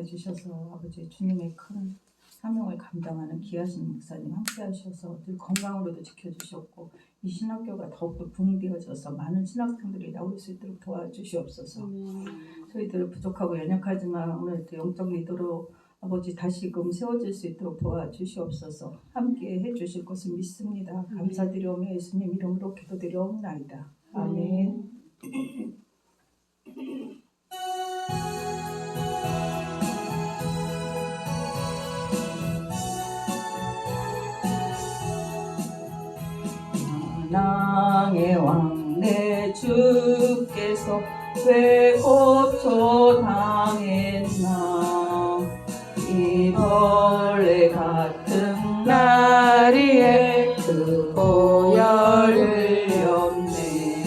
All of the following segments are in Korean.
주셔서 아버지 주님의 큰 사명을 감당하는 귀하신 목사님 함께 하셔서 늘 건강으로도 지켜주셨고 이 신학교가 더욱더 붕대어져서 많은 신학생들이 나올 수 있도록 도와주시옵소서. 저희들 부족하고 연약하지만 오늘도 영적 리더로 아버지 다시금 세워질 수 있도록 도와주시옵소서. 함께 해주실 것을 믿습니다. 감사드리오며 예수님 이름으로 기도드리옵나이다. 아멘. 만왕의 왕 내 주께서 왜 고초당했나. 이 벌레 같은 나리에 그 보혈을 흘렸네.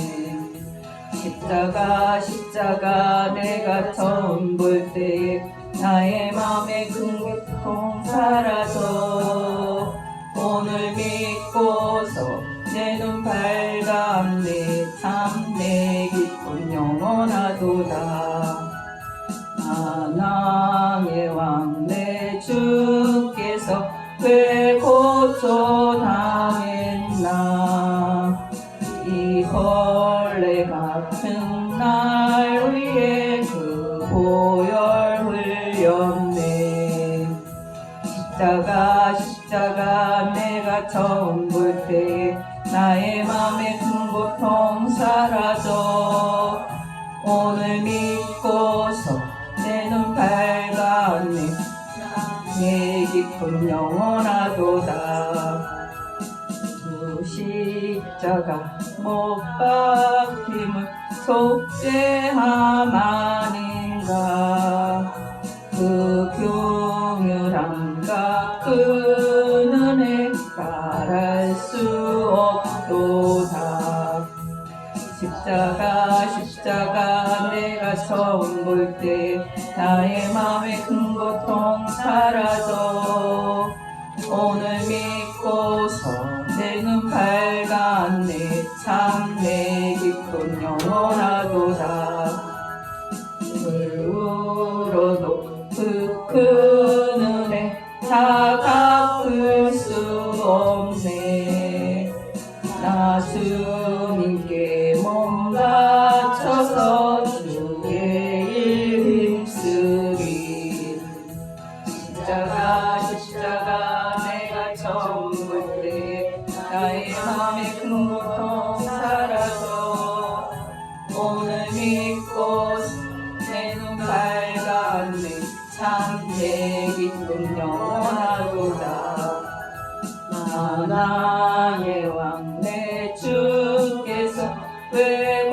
십자가 내가 처음 볼 때에 나의 맘에 큰 고통 사라져. 오늘 믿고서 내 눈 밝았네. 참 내 기쁨 영원하도다. 만왕의 왕 내 주께서 왜 고초당했나. 이 벌레 같은 날 위에 그 보혈 흘렸네. 십자가 내가 처음 볼 때 나의 맘에 큰 고통 사라져. 오늘 믿고서 내 눈 밝았네. 내 기쁨 영원하도다. 그 십자가 못 박힘을 속죄함 아닌가. 그 긍휼함과 그 은혜 말할 수 없도다. 십자가 내가 처음 볼 때 나의 맘에 큰 고통 사라져. 오늘 믿고서 내 눈 밝았네. 참 내 기쁨 영원하도다. 물 울어도 그 은혜 다 갚을 수 없네. 나 주님께 몸 바쳐서 주의 일 힘쓰리. 십자가 내가 처음 볼 때 나의 맘에 큰 고통 사라져. 오늘 믿고서 내 눈 밝았네. 참 내 기쁨 영원하도다. 만왕의 왕 내 주께서 왜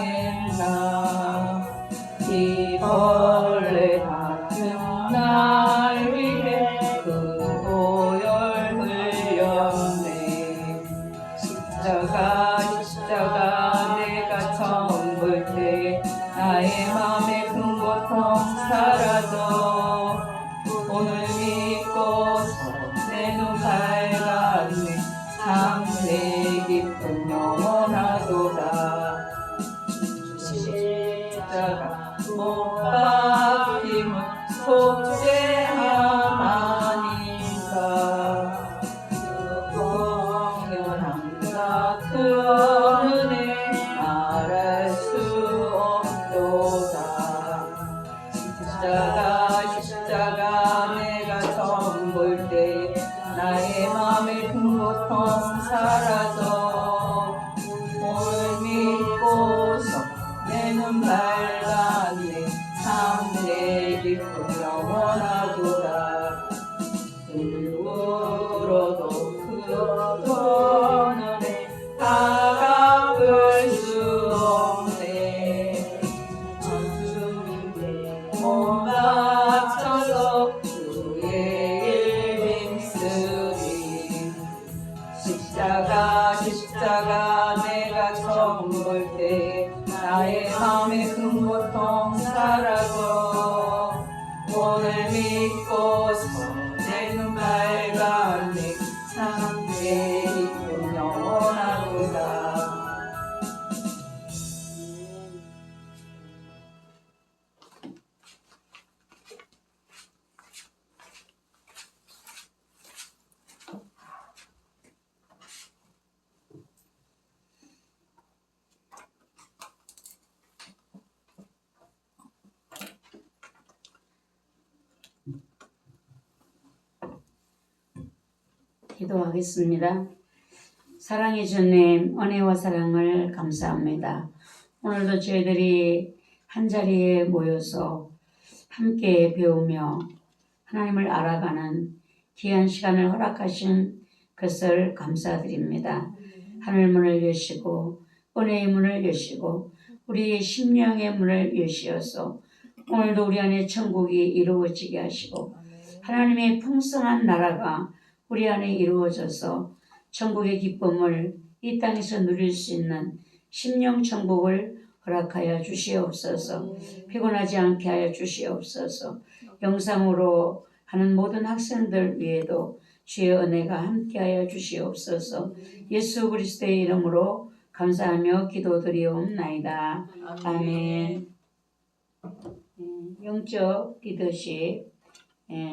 고초당했나. 이 벌레 같은 날 위해 그 보혈 흘렸네. 십자가 내가 처음 볼 때 나의 맘에 큰 고통 사라져. 오늘 믿고서 내 눈 밝았네. 참 내 기쁨 영원하도다. 십자가 못 박힘을 속죄함 아닌가. 그 긍휼함과 그 은혜 말할 수 없도다. 십자가 내가 처음 볼 때 나의 맘에 큰 고통 사라져. 오늘 믿고서 내 눈 밝았네. 참 내 기쁨 영원하도다. 물 울어도 그 은혜 다 갚을 수 없네. 주님께 몸 바쳐서 주의 일 힘쓰리. 십자가 내가 처음 볼 때 나의 맘에 큰 고통 사라져. 오늘 믿고서 내 눈 밝았네. 참 내 기쁨 영원하도다. 기도하겠습니다. 사랑의 주님, 은혜와 사랑을 감사합니다. 오늘도 저희들이 한자리에 모여서 함께 배우며 하나님을 알아가는 귀한 시간을 허락하신 것을 감사드립니다. 하늘 문을 여시고 은혜의 문을 여시고 우리의 심령의 문을 여시어서 오늘도 우리 안에 천국이 이루어지게 하시고 하나님의 풍성한 나라가 우리 안에 이루어져서 천국의 기쁨을 이 땅에서 누릴 수 있는 심령 천국을 허락하여 주시옵소서. 피곤하지 않게 하여 주시옵소서. 영상으로 하는 모든 학생들 위에도 주의 은혜가 함께하여 주시옵소서. 예수 그리스도의 이름으로 감사하며 기도드리옵나이다. 아멘. 영적 리더십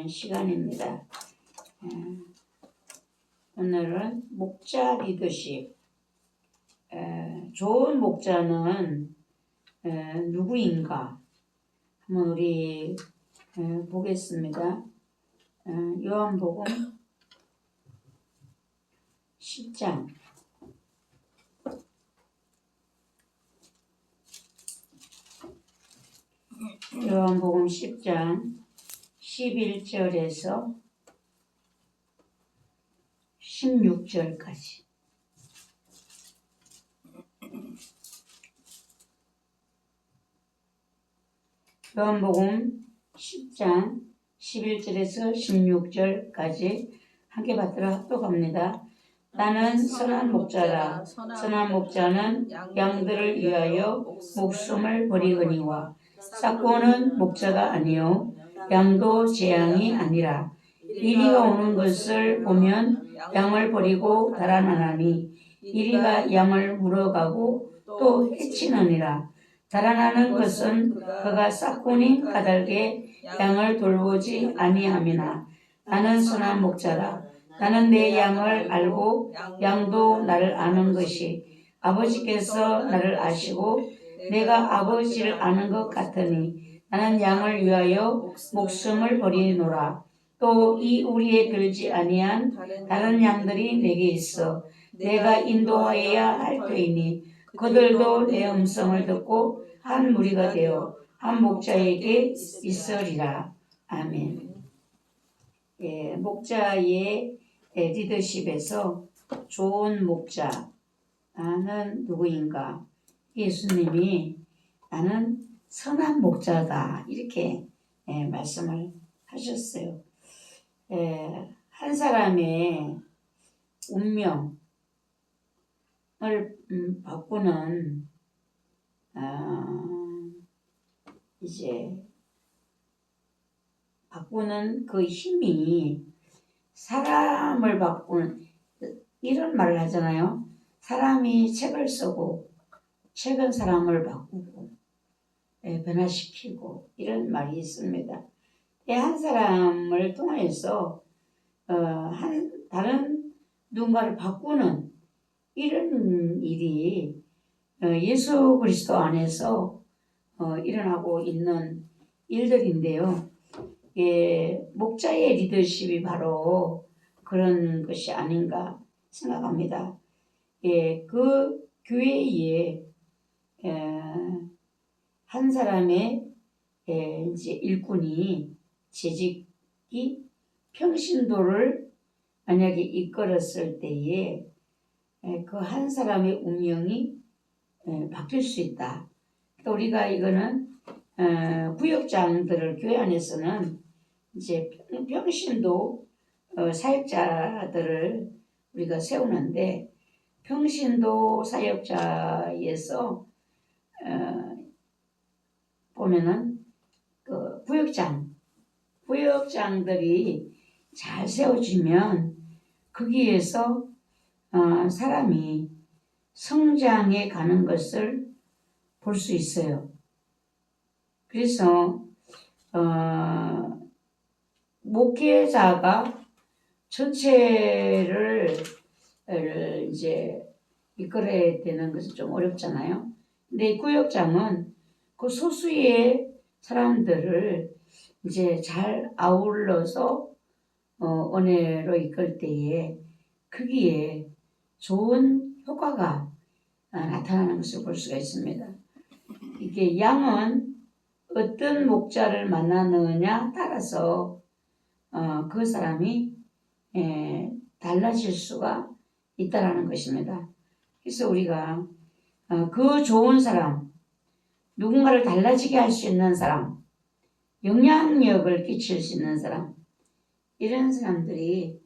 시간입니다. 오늘은 목자 리더십. 좋은 목자는 누구인가? 한번 우리 보겠습니다. 요한복음 10장 요한복음 10장 11절에서 16절까지. 요한복음 10장 11절에서 16절까지 함께 받들어 합독합니다. 나는 선한 목자라. 선한 목자는 양들을 위하여 목숨을 버리거니와 싹고는 목자가 아니요 양도 제 양이 아니라 이리가 오는 것을 보면 양을 버리고 달아나나니 이리가 양을 물어가고 또 해치느니라. 달아나는 것은 그가 싹고니 까닭에 양을 돌보지 아니함이나 나는 선한 목자라. 나는 내 양을 알고 양도 나를 아는 것이 아버지께서 나를 아시고 내가 아버지를 아는 것 같으니 나는 양을 위하여 목숨을 버리노라. 또 이 우리에 들지 아니한 다른 양들이 내게 있어 내가 인도하여야 할 터이니 그들도 내 음성을 듣고 한 무리가 되어 한 목자에게 있으리라. 아멘. 목자의 리더십에서 좋은 목자는 누구인가? 예수님이 나는 선한 목자다 이렇게 말씀을 하셨어요. 한 사람의 운명을 바꾸는 이제 바꾸는 그 힘이 사람을 바꾸는 이런 말을 하잖아요. 사람이 책을 쓰고 책은 사람을 바꾸고 변화시키고 이런 말이 있습니다. 한 사람을 통해서 다른 누군가를 바꾸는 이런 일이 예수 그리스도 안에서 일어나고 있는 일들인데요. 목자의 리더십이 바로 그런 것이 아닌가 생각합니다. 그 교회에 한 사람의 이제 일꾼이 재직이 평신도를 만약에 이끌었을 때에 그 한 사람의 운명이 바뀔 수 있다. 우리가 이거는 구역장들을 교회 안에서는 이제 평신도 사역자들을 우리가 세우는데 평신도 사역자에서 보면은 그 구역장들이 잘 세워지면 거기에서 사람이 성장해 가는 것을 볼 수 있어요. 그래서 목회자가 전체를 이제 이끌어야 되는 것은 좀 어렵잖아요. 근데 구역장은 그 소수의 사람들을 이제 잘 아울러서 은혜로 이끌 때에 크기에 좋은 효과가 나타나는 것을 볼 수가 있습니다. 이게 양은 어떤 목자를 만나느냐 따라서 그 사람이 달라질 수가 있다라는 것입니다. 그래서 우리가 그 좋은 사람, 누군가를 달라지게 할 수 있는 사람, 영향력을 끼칠 수 있는 사람, 이런 사람들이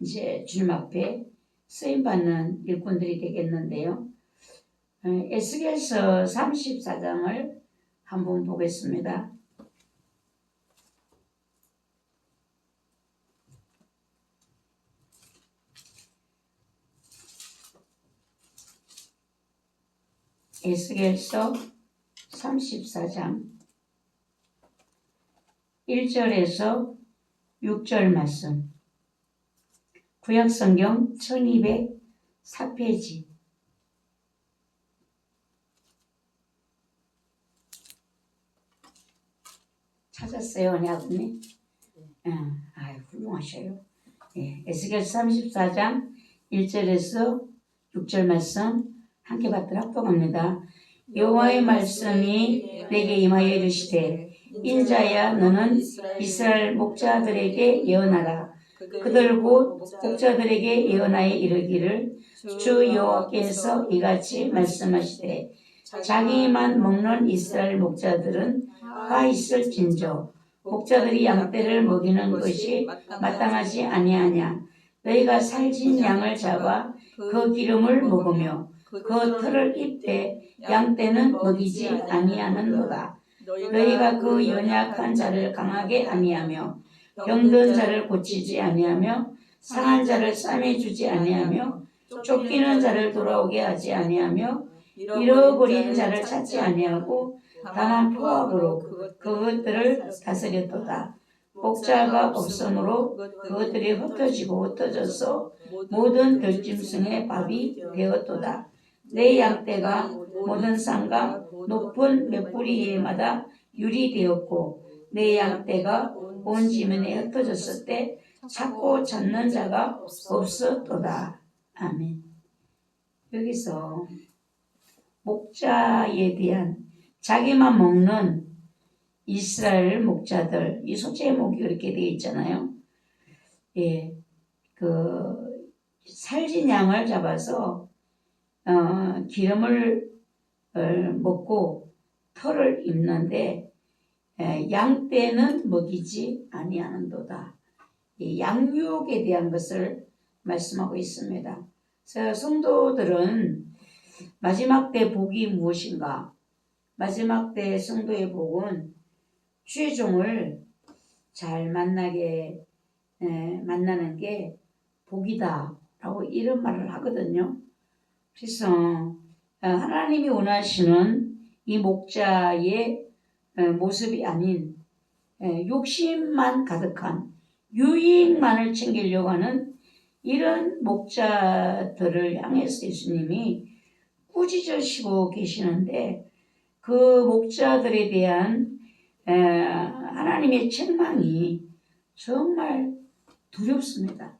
이제 주님 앞에 쓰임받는 일꾼들이 되겠는데요. 에스겔서 34장을 한번 보겠습니다. 에스겔서 34장 1절에서 6절 말씀, 구약성경 1204페이지. 찾았어요, 언니 아버님? 훌륭하셔요. 에스겔 34장 1절에서 6절 말씀 함께 받들어 합독합니다. 여호와의 말씀이 내게 임하여 이르시되, 인자야, 너는 이스라엘 목자들에게 예언하라. 그들 곧 목자들에게 예언하여 이르기를, 주 여호와께서 이같이 말씀하시되, 자기만 먹는 이스라엘 목자들은 가 있을진저 목자들이 양떼를 먹이는 것이 마땅하지 아니하냐. 너희가 살진 양을 잡아 그 기름을 먹으며 그 털을 입되 양떼는 먹이지 아니하는도다. 너희가 그 연약한 자를 강하게 아니하며 병든 자를 고치지 아니하며 상한 자를 싸매주지 아니하며 쫓기는 자를 돌아오게 하지 아니하며 잃어버린 자를 찾지 아니하고 다만 포악으로 그것들을 다스렸도다. 목자가 없으므로 그것들이 흩어지고 흩어져서 모든 들짐승의 밥이 되었도다. 내 양떼가 모든 산과 높은 몇 뿌리에마다 유리되었고 내 양떼가 온 지면에 흩어졌을 때 찾고 찾는 자가 없었도다. 아멘. 여기서 목자에 대한 자기만 먹는 이스라엘 목자들, 이 소제목이 그렇게 되어 있잖아요. 그 살진 양을 잡아서 기름을 먹고 털을 입는데 양떼는 먹이지 아니하는도다. 양육에 대한 것을 말씀하고 있습니다. 그래서 성도들은 마지막 때 복이 무엇인가? 마지막 때 성도의 복은 주의 종을 잘 만나는 게 복이다 라고 이런 말을 하거든요. 그래서 하나님이 원하시는 이 목자의 모습이 아닌 욕심만 가득한 유익만을 챙기려고 하는 이런 목자들을 향해서 예수님이 꾸짖으시고 계시는데, 그 목자들에 대한 하나님의 책망이 정말 두렵습니다.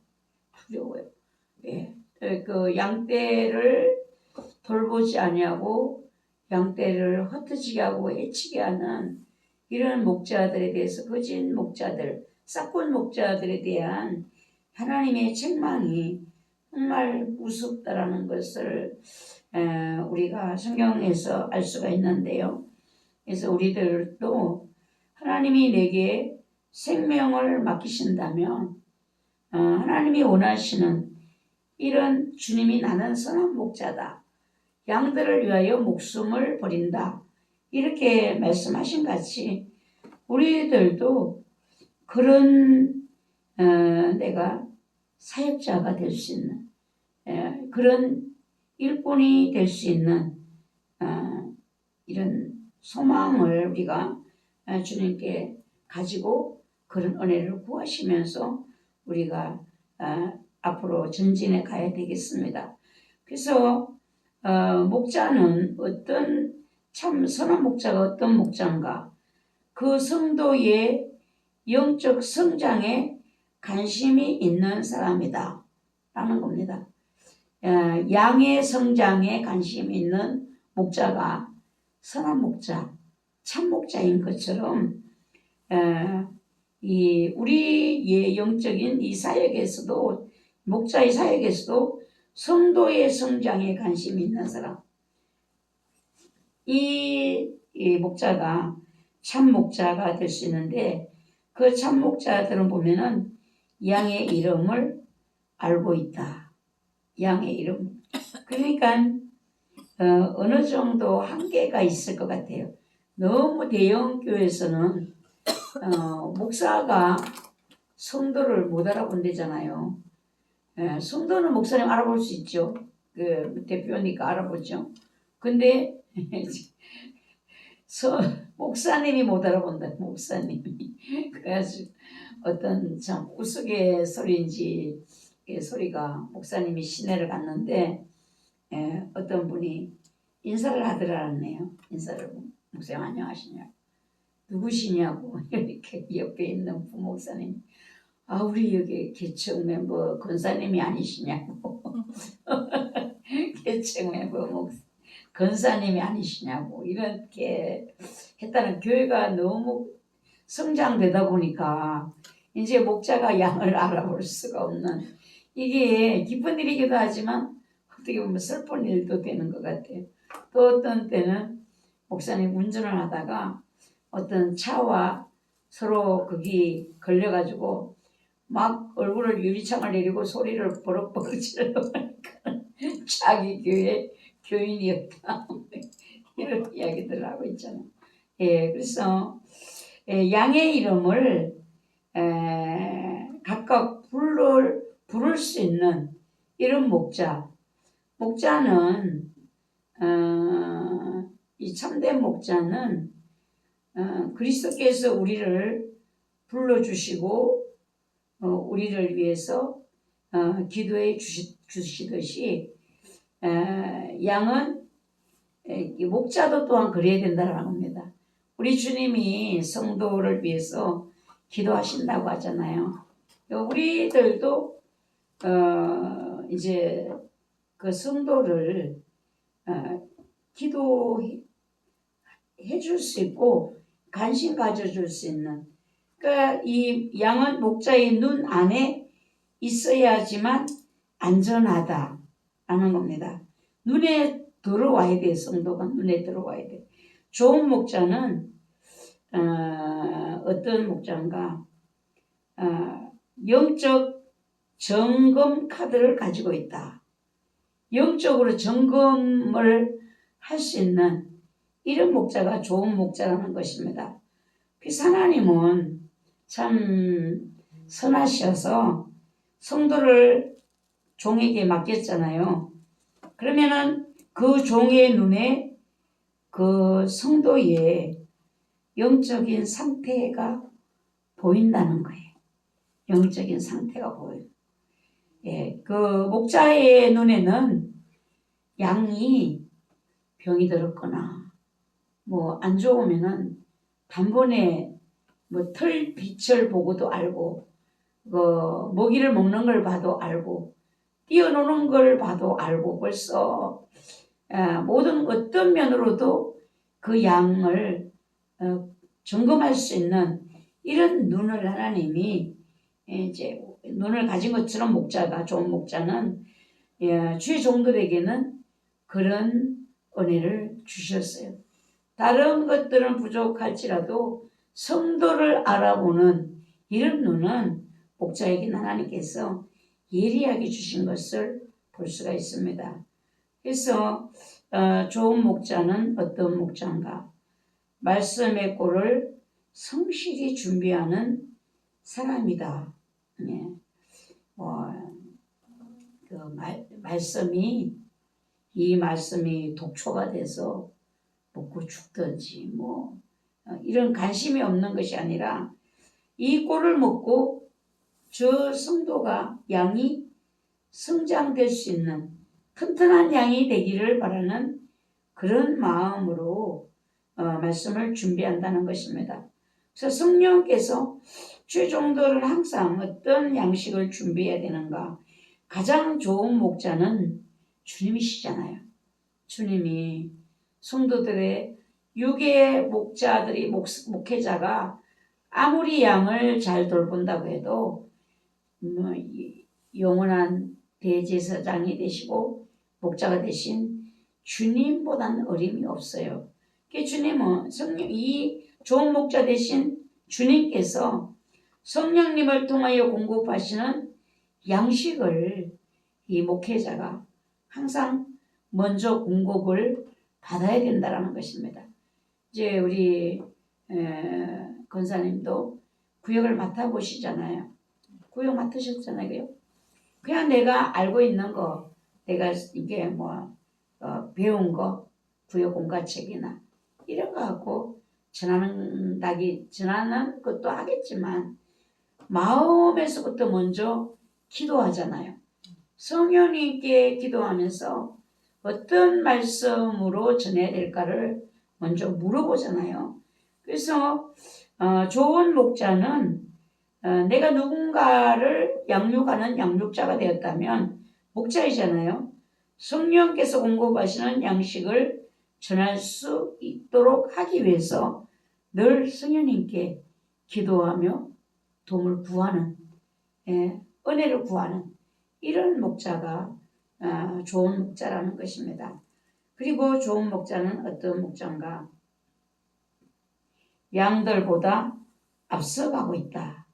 두려워요. 그 양떼를 돌보지 아니하고 양떼를 흩어지게 하고 해치게 하는 이런 목자들에 대해서, 거짓 목자들, 싹군 목자들에 대한 하나님의 책망이 정말 무섭다라는 것을 우리가 성경에서 알 수가 있는데요. 그래서 우리들도 하나님이 내게 생명을 맡기신다면 하나님이 원하시는 이런 주님이 나는 선한 목자다, 양들을 위하여 목숨을 버린다, 이렇게 말씀하신 같이 우리들도 그런 내가 사역자가 될 수 있는 그런 일꾼이 될 수 있는 이런 소망을 우리가 주님께 가지고 그런 은혜를 구하시면서 우리가 앞으로 전진해 가야 되겠습니다. 그래서 목자는 참 선한 목자가 어떤 목자인가? 그 성도의 영적 성장에 관심이 있는 사람이다 라는 겁니다. 양의 성장에 관심이 있는 목자가 선한 목자, 참 목자인 것처럼 이 우리의 영적인 이 사역에서도, 목자의 사역에서도 성도의 성장에 관심이 있는 사람, 이 목자가 참 목자가 될 수 있는데, 그 참 목자들은 보면은 양의 이름을 알고 있다. 양의 이름. 그러니까 어느 정도 한계가 있을 것 같아요. 너무 대형 교회에서는 목사가 성도를 못 알아본대잖아요. 성도는 목사님 알아볼 수 있죠. 그 대표니까 알아보죠. 근데 목사님이 못 알아본다. 목사님이. 그래가지고 어떤 참 우스갯소리인지 소리가, 목사님이 시내를 갔는데 어떤 분이 인사를 하더라네요. 인사를, 목사님 안녕하시냐고, 누구시냐고 이렇게 옆에 있는 부목사님, 우리 여기 개척 멤버 권사님이 아니시냐고 개척 멤버 권사님이 아니시냐고 이렇게 했다는, 교회가 너무 성장되다 보니까 이제 목자가 양을 알아볼 수가 없는, 이게 기쁜 일이기도 하지만 어떻게 보면 슬픈 일도 되는 것 같아요. 또 어떤 때는 목사님 운전을 하다가 어떤 차와 서로 거기 걸려가지고 막 얼굴을 유리창을 내리고 소리를 버럭버럭 지르니까 자기 교회 교인이었다 이런 이야기들을 하고 있잖아요. 그래서 양의 이름을 각각 부를 수 있는 이런 목자는 이 참된 목자는 그리스도께서 우리를 불러주시고 우리를 위해서 기도해 주시듯이 양은 목자도 또한 그래야 된다는 겁니다. 우리 주님이 성도를 위해서 기도하신다고 하잖아요. 우리들도 이제 그 성도를 기도해 줄 수 있고 관심 가져줄 수 있는, 그러니까 이 양은 목자의 눈 안에 있어야지만 안전하다라는 겁니다. 눈에 들어와야 돼. 성도가 눈에 들어와야 돼. 좋은 목자는 어떤 목자인가, 영적 점검 카드를 가지고 있다. 영적으로 점검을 할 수 있는 이런 목자가 좋은 목자라는 것입니다. 그래서 하나님은 참 선하셔서 성도를 종에게 맡겼잖아요. 그러면은 그 종의 눈에 그 성도의 영적인 상태가 보인다는 거예요. 영적인 상태가 보여요. 그 목자의 눈에는 양이 병이 들었거나 뭐 안 좋으면은 단번에 뭐 털 빛을 보고도 알고, 먹이를 먹는 걸 봐도 알고, 뛰어노는 걸 봐도 알고, 벌써 모든 어떤 면으로도 그 양을 점검할 수 있는 이런 눈을 하나님이 이제 눈을 가진 것처럼 좋은 목자는 주의 종들에게는 그런 은혜를 주셨어요. 다른 것들은 부족할지라도 성도를 알아보는 이런 눈은 목자에게 하나님께서 예리하게 주신 것을 볼 수가 있습니다. 그래서 좋은 목자는 어떤 목자인가? 말씀의 꼴을 성실히 준비하는 사람이다. 이 말씀이 독초가 돼서 먹고 죽든지 이런 관심이 없는 것이 아니라, 이 꼴을 먹고 저 성도가 양이 성장될 수 있는 튼튼한 양이 되기를 바라는 그런 마음으로 말씀을 준비한다는 것입니다. 그래서 성령께서 최종들은 항상 어떤 양식을 준비해야 되는가? 가장 좋은 목자는 주님이시잖아요. 주님이 성도들의 육의 목자들이 목회자가 아무리 양을 잘 돌본다고 해도 영원한 대제사장이 되시고 목자가 되신 주님보다는 어림이 없어요. 주님은 이 좋은 목자 되신 주님께서 성령님을 통하여 공급하시는 양식을 이 목회자가 항상 먼저 공급을 받아야 된다는 것입니다. 이제 우리 권사님도 구역을 맡아보시잖아요. 구역 맡으셨잖아요. 그냥 내가 알고 있는 거, 내가 이게 배운 거, 구역 공과책이나 이런 거 갖고 전하는 것도 하겠지만 마음에서부터 먼저 기도하잖아요. 성령님께 기도하면서 어떤 말씀으로 전해야 될까를 먼저 물어보잖아요. 그래서 좋은 목자는 내가 누군가를 양육하는 양육자가 되었다면 목자이잖아요. 성령께서 공급하시는 양식을 전할 수 있도록 하기 위해서 늘 성령님께 기도하며 도움을 구하는, 은혜를 구하는 이런 목자가 좋은 목자라는 것입니다. 그리고 좋은 목자는 어떤 목자인가? 양들보다 앞서가고 있다.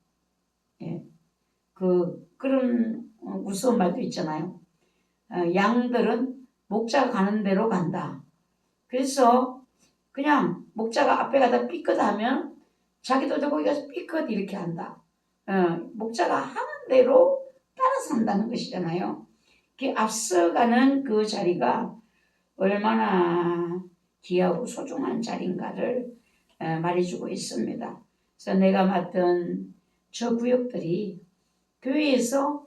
그런 무서운 말도 있잖아요. 양들은 목자가 가는 대로 간다. 그래서 그냥 목자가 앞에 가다 삐끗하면 자기도 거기 가서 삐끗 이렇게 한다. 목자가 하는 대로 따라서 한다는 것이잖아요. 앞서가는 그 자리가 얼마나 귀하고 소중한 자리인가를 말해주고 있습니다. 그래서 내가 맡은 저 구역들이 교회에서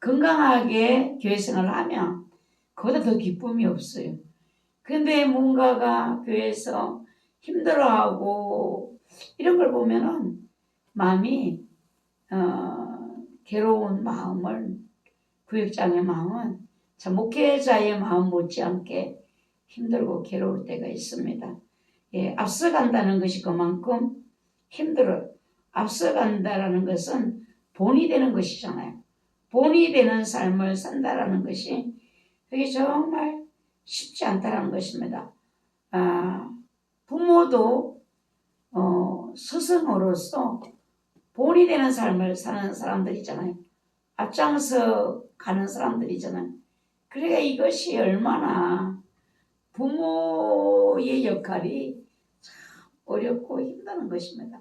건강하게 교회 생활을 하면 그보다 더 기쁨이 없어요. 근데 뭔가가 교회에서 힘들어하고 이런 걸 보면은 마음이 괴로운 마음을 구역장의 마음은 참 목회자의 마음 못지않게 힘들고 괴로울 때가 있습니다. 앞서간다는 것이 그만큼 힘들어요. 앞서간다라는 것은 본이 되는 것이잖아요. 본이 되는 삶을 산다라는 것이 그게 정말 쉽지 않다라는 것입니다. 부모도 스승으로서 본이 되는 삶을 사는 사람들이잖아요. 앞장서 가는 사람들이잖아요. 그러니까 이것이 얼마나 부모의 역할이 참 어렵고 힘든 것입니다.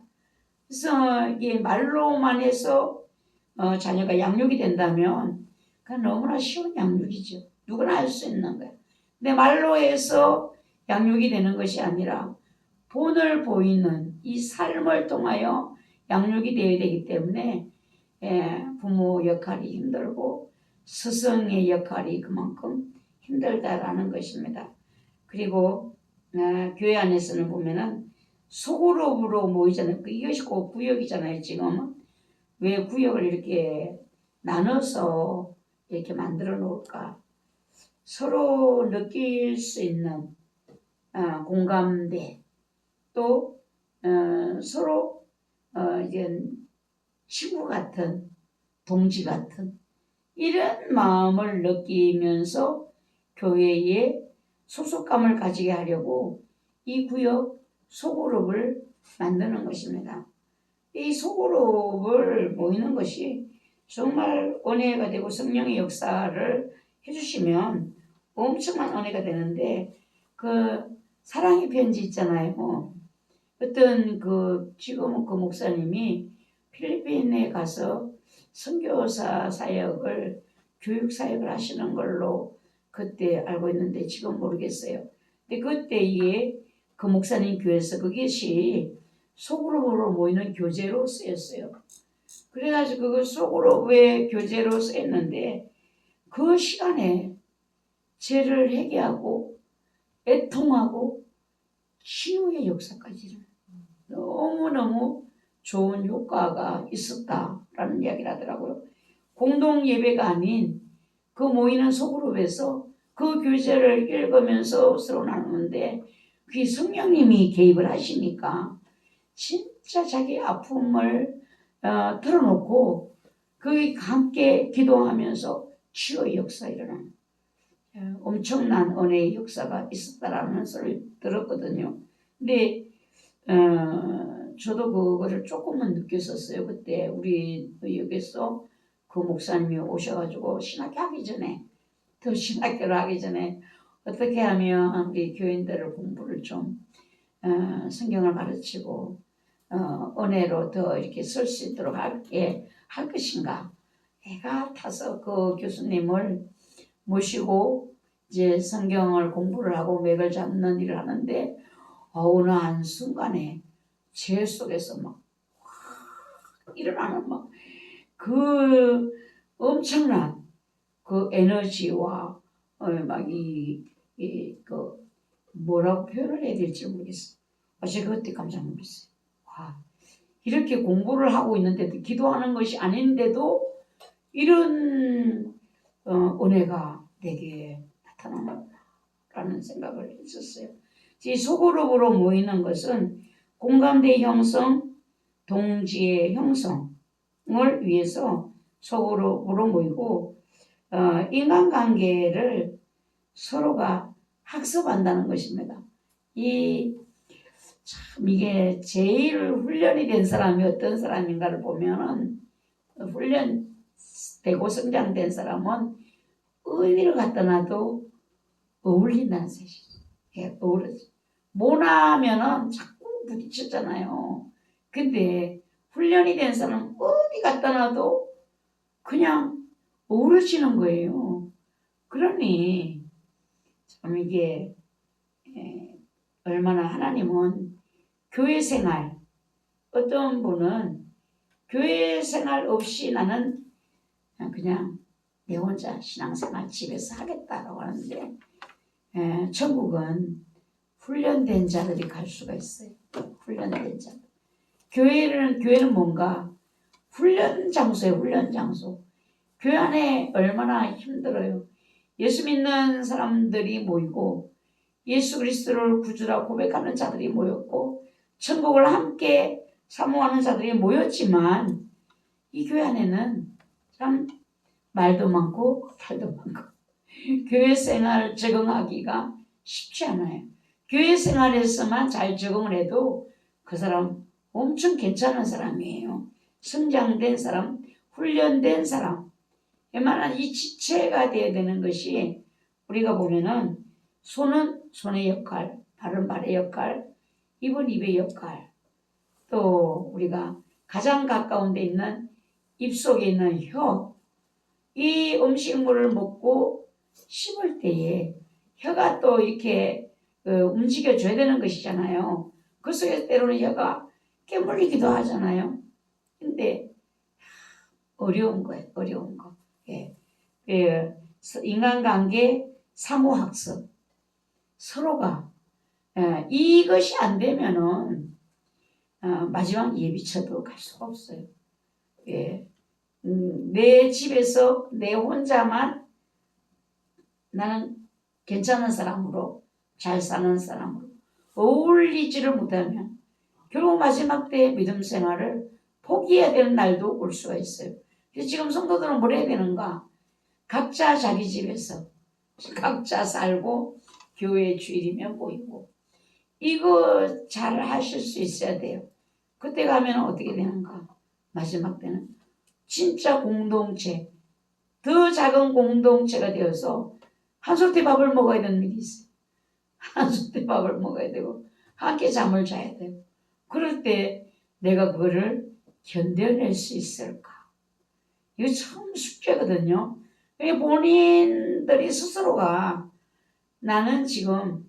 그래서 이게 말로만 해서 자녀가 양육이 된다면 그건 너무나 쉬운 양육이죠. 누구나 할 수 있는 거예요. 근데 말로 해서 양육이 되는 것이 아니라 본을 보이는 이 삶을 통하여 양육이 되어야 되기 때문에 부모 역할이 힘들고 스승의 역할이 그만큼 힘들다라는 것입니다. 그리고 교회 안에서는 보면은 소그룹으로 모이잖아요. 이것이 곧 구역이잖아요. 지금은 왜 구역을 이렇게 나눠서 이렇게 만들어 놓을까? 서로 느낄 수 있는 공감대 또 서로 이제 친구 같은 동지 같은 이런 마음을 느끼면서 교회에 소속감을 가지게 하려고 이 구역 소그룹을 만드는 것입니다. 이 소그룹을 모이는 것이 정말 은혜가 되고 성령의 역사를 해주시면 엄청난 은혜가 되는데 그 사랑의 편지 있잖아요. 어떤 지금은 그 목사님이 필리핀에 가서 선교사 사역을 교육 사역을 하시는 걸로 그때 알고 있는데 지금 모르겠어요. 근데 그때에 그 목사님 교회에서 그것이 소그룹으로 모이는 교재로 쓰였어요. 그래가지고 그 소그룹의 교재로 쓰였는데 그 시간에 죄를 회개하고 애통하고 치유의 역사까지를 너무너무 좋은 효과가 있었다라는 이야기를 하더라고요. 공동 예배가 아닌 그 모이는 소그룹에서 그 교재를 읽으면서 서로 나누는데 그게 성령님이 개입을 하시니까 진짜 자기 아픔을 털어놓고 그 함께 기도하면서 치유의 역사 일어나는 엄청난 은혜의 역사가 있었다라는 소리를 들었거든요. 근데 저도 그거를 조금은 느꼈었어요. 그때 우리 여기서 그 목사님이 오셔가지고 신학교 하기 전에 더 신학교를 하기 전에 어떻게 하면 우리 교인들을 공부를 좀 성경을 가르치고 은혜로 더 이렇게 설 수 있도록 할 것인가. 해가 타서 그 교수님을 모시고 이제 성경을 공부를 하고 맥을 잡는 일을 하는데 어느 한순간에 제 속에서 막 일어나는 막 그 엄청난 그 에너지와 막 그 뭐라고 표현을 해야 될지 모르겠어. 제가 그때 깜짝 놀랐어요. 와, 이렇게 공부를 하고 있는데도 기도하는 것이 아닌데도 이런 은혜가 내게 나타나는 생각을 했었어요. 이 소그룹으로 모이는 것은 공감대 형성, 동지의 형성을 위해서 소그룹으로 모이고 인간관계를 서로가 학습한다는 것입니다. 참 이게 제일 훈련이 된 사람이 어떤 사람인가를 보면은 훈련되고 성장된 사람은 어디를 갖다 놔도 어울린다는 사실이죠. 예, 어우러져. 모나면은 자꾸 부딪히잖아요. 근데 훈련이 된 사람은 어디 갖다 놔도 그냥 어우러지는 거예요. 그러니 참 이게 얼마나 하나님은 교회 생활, 어떤 분은 교회 생활 없이 나는 그냥 내 혼자 신앙생활 집에서 하겠다라고 하는데 천국은 훈련된 자들이 갈 수가 있어요. 훈련된 자. 교회는 뭔가 훈련 장소예요. 훈련 장소. 교회 안에 얼마나 힘들어요. 예수 믿는 사람들이 모이고 예수 그리스도를 구주라 고백하는 자들이 모였고 천국을 함께 사모하는 자들이 모였지만 이 교회 안에는 참 말도 많고 탈도 많고 교회 생활 적응하기가 쉽지 않아요. 교회 생활에서만 잘 적응을 해도 그 사람 엄청 괜찮은 사람이에요. 성장된 사람, 훈련된 사람. 웬만한 이 지체가 되어야 되는 것이 우리가 보면은 손은 손의 역할, 발은 발의 역할, 입은 입의 역할, 또 우리가 가장 가까운 데 있는 입속에 있는 혀, 이 음식물을 먹고 씹을 때에 혀가 또 이렇게 움직여줘야 되는 것이잖아요. 그 속에서 때로는 혀가 깨물리기도 하잖아요. 근데 어려운 거예요. 어려운 거. 예. 인간관계 사무학습. 서로가 이것이 안 되면은 마지막 예비처도 갈 수가 없어요. 예. 내 집에서 내 혼자만 나는 괜찮은 사람으로 잘 사는 사람으로 어울리지를 못하면 결국 마지막 때 믿음 생활을 포기해야 되는 날도 올 수가 있어요. 그래서 지금 성도들은 뭘 해야 되는가? 각자 자기 집에서 각자 살고 교회 주일이면 모이고 이거 잘 하실 수 있어야 돼요. 그때 가면 어떻게 되는가? 마지막 때는 진짜 공동체, 더 작은 공동체가 되어서 한솥에 밥을 먹어야 되는 일이 있어요. 한솥에 밥을 먹어야 되고 함께 잠을 자야 되고 그럴 때 내가 그거를 견뎌낼 수 있을까? 이거 참 숙제거든요. 본인들이 스스로가 나는 지금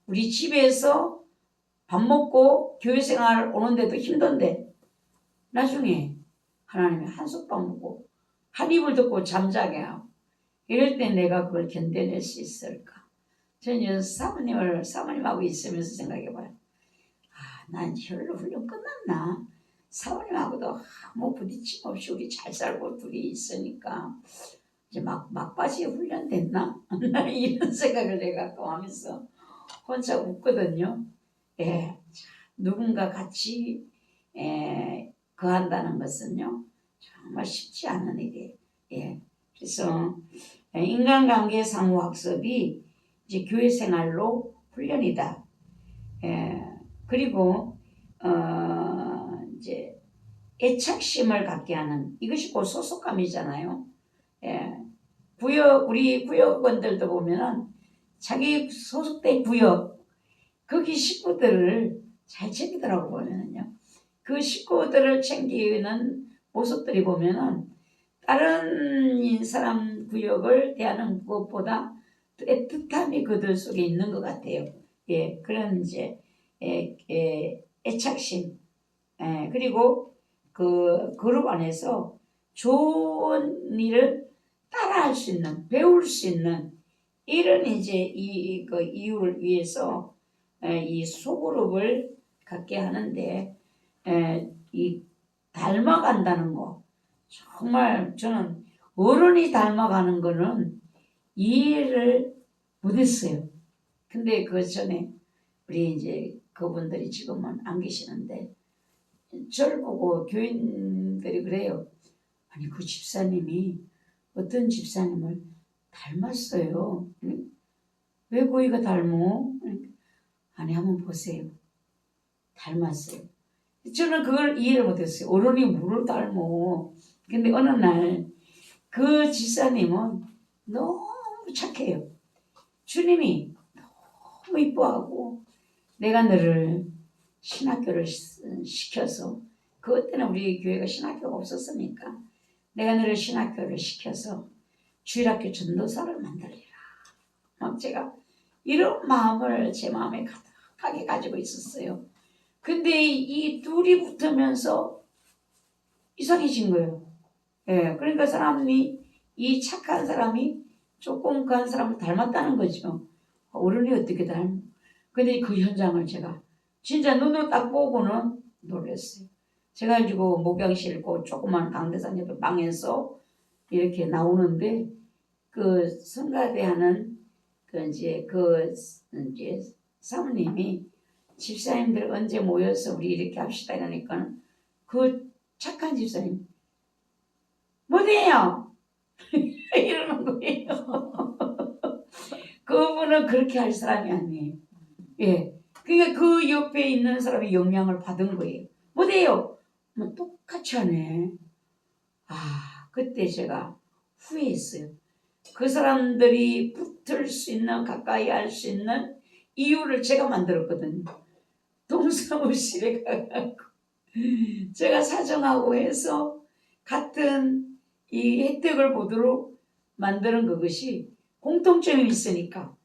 우리 집에서 밥 먹고 교회 생활 오는데도 힘든데 나중에 하나님이 한솥밥 먹고 한 입을 듣고 잠자게 하고 이럴 때 내가 그걸 견뎌낼 수 있을까? 저는 사모님하고 있으면서 생각해봐요. 난 혈로 훈련 끝났나? 사모님하고도 아무 부딪힘 없이 우리 잘 살고 둘이 있으니까 이제 막바지에 훈련됐나? 이런 생각을 내가 가끔 하면서 혼자 웃거든요. 예, 누군가 같이 거한다는 것은요 정말 쉽지 않은 일이에요. 예, 그래서 인간관계 상호학습이 이제 교회 생활로 훈련이다. 예, 그리고 이제 애착심을 갖게 하는 이것이 곧 소속감이잖아요. 예, 우리 구역원들도 보면은 자기 소속된 구역 거기 식구들을 잘 챙기더라고 보면은요. 그 식구들을 챙기는 모습들이 보면은 다른 사람 구역을 대하는 것보다 애틋함이 그들 속에 있는 것 같아요. 예, 그런 이제 애착심, 그리고 그 그룹 안에서 좋은 일을 따라할 수 있는, 배울 수 있는 이런 이제 그 이유를 위해서 이 소그룹을 갖게 하는데 이 닮아간다는 거 정말 저는 어른이 닮아가는 거는 이해를 못했어요. 근데 그 전에 우리 이제 그분들이 지금은 안 계시는데 저를 보고 교인들이 그래요. 아니 그 집사님이 어떤 집사님을 닮았어요. 왜 거기가 닮어? 아니 한번 보세요. 닮았어요. 저는 그걸 이해를 못했어요. 어른이 뭐를 닮어. 근데 어느 날 그 집사님은 너무 착해요. 주님이 너무 이뻐하고 내가 너를 신학교를 시켜서 그때는 우리 교회가 신학교가 없었으니까 내가 너를 신학교를 시켜서 주일학교 전도사를 만들리라. 막 제가 이런 마음을 제 마음에 가득하게 가지고 있었어요. 근데 이 둘이 붙으면서 이상해진 거예요. 예, 그러니까 이 착한 사람이 조금 그 한 사람을 닮았다는 거죠. 어른이 어떻게 닮아? 근데 그 현장을 제가 진짜 눈으로 딱 보고는 놀랐어요. 제가 가지고 목양실 그 조그만 강대산 옆에 방에서 이렇게 나오는데 그 성가대하는 그 이제 사모님이 집사님들 언제 모여서 우리 이렇게 합시다 이러니까 그 착한 집사님 뭐래요? 이러는 거예요. 그분은 그렇게 할 사람이 아니에요. 예. 그러니까 그 옆에 있는 사람이 영향을 받은 거예요. 뭐래요? 뭐 똑같이 하네. 그때 제가 후회했어요. 그 사람들이 붙을 수 있는, 가까이 할 수 있는 이유를 제가 만들었거든요. 동사무실에 가고 제가 사정하고 해서 같은 이 혜택을 보도록 만드는 그것이 공통점이 있으니까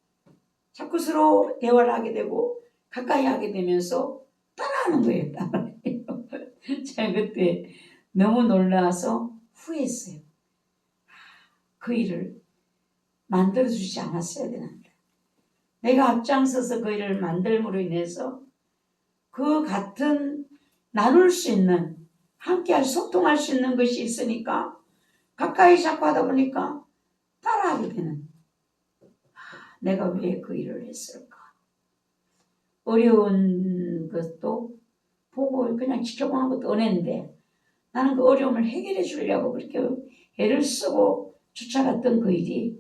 자꾸 서로 대화를 하게 되고 가까이 하게 되면서 따라하는 거예요. 제가 그때 너무 놀라서 후회했어요. 그 일을 만들어주지 않았어야 되는데 내가 앞장서서 그 일을 만들므로 인해서 그 같은 나눌 수 있는 함께 소통할 수 있는 것이 있으니까 가까이 자꾸 하다 보니까 따라하게 되는 내가 왜 그 일을 했을까? 어려운 것도 보고 그냥 지켜보는 것도 은혜인데 나는 그 어려움을 해결해 주려고 그렇게 애를 쓰고 쫓아갔던 그 일이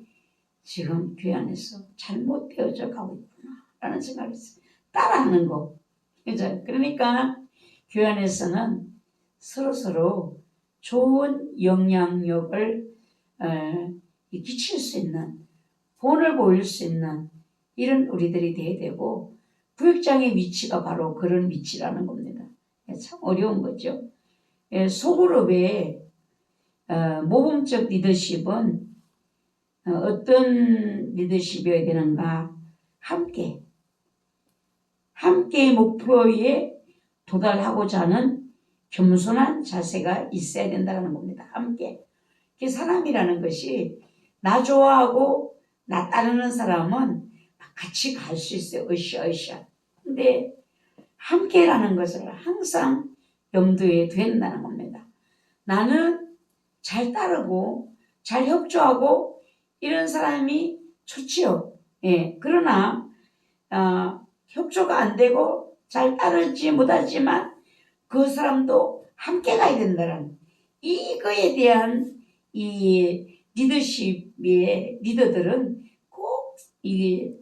지금 교회 안에서 잘못되어져 가고 있구나 라는 생각을 했어요. 따라하는 거. 그러니까 교회 안에서는 서로 좋은 영향력을 끼칠 수 있는 본을 보일 수 있는 이런 우리들이 돼야 되고 구역장의 위치가 바로 그런 위치라는 겁니다. 참 어려운 거죠. 소그룹의 모범적 리더십은 어떤 리더십이어야 되는가? 함께 목표에 도달하고자 하는 겸손한 자세가 있어야 된다는 겁니다. 함께. 사람이라는 것이 나 좋아하고 나 따르는 사람은 막 같이 갈 수 있어요. 으쌰으쌰. 근데 함께라는 것을 항상 염두에 둔다는 겁니다. 나는 잘 따르고 잘 협조하고 이런 사람이 좋지요. 예, 그러나 협조가 안 되고 잘 따르지 못하지만 그 사람도 함께 가야 된다는 이거에 대한 이 리더십의 리더들은 꼭 이게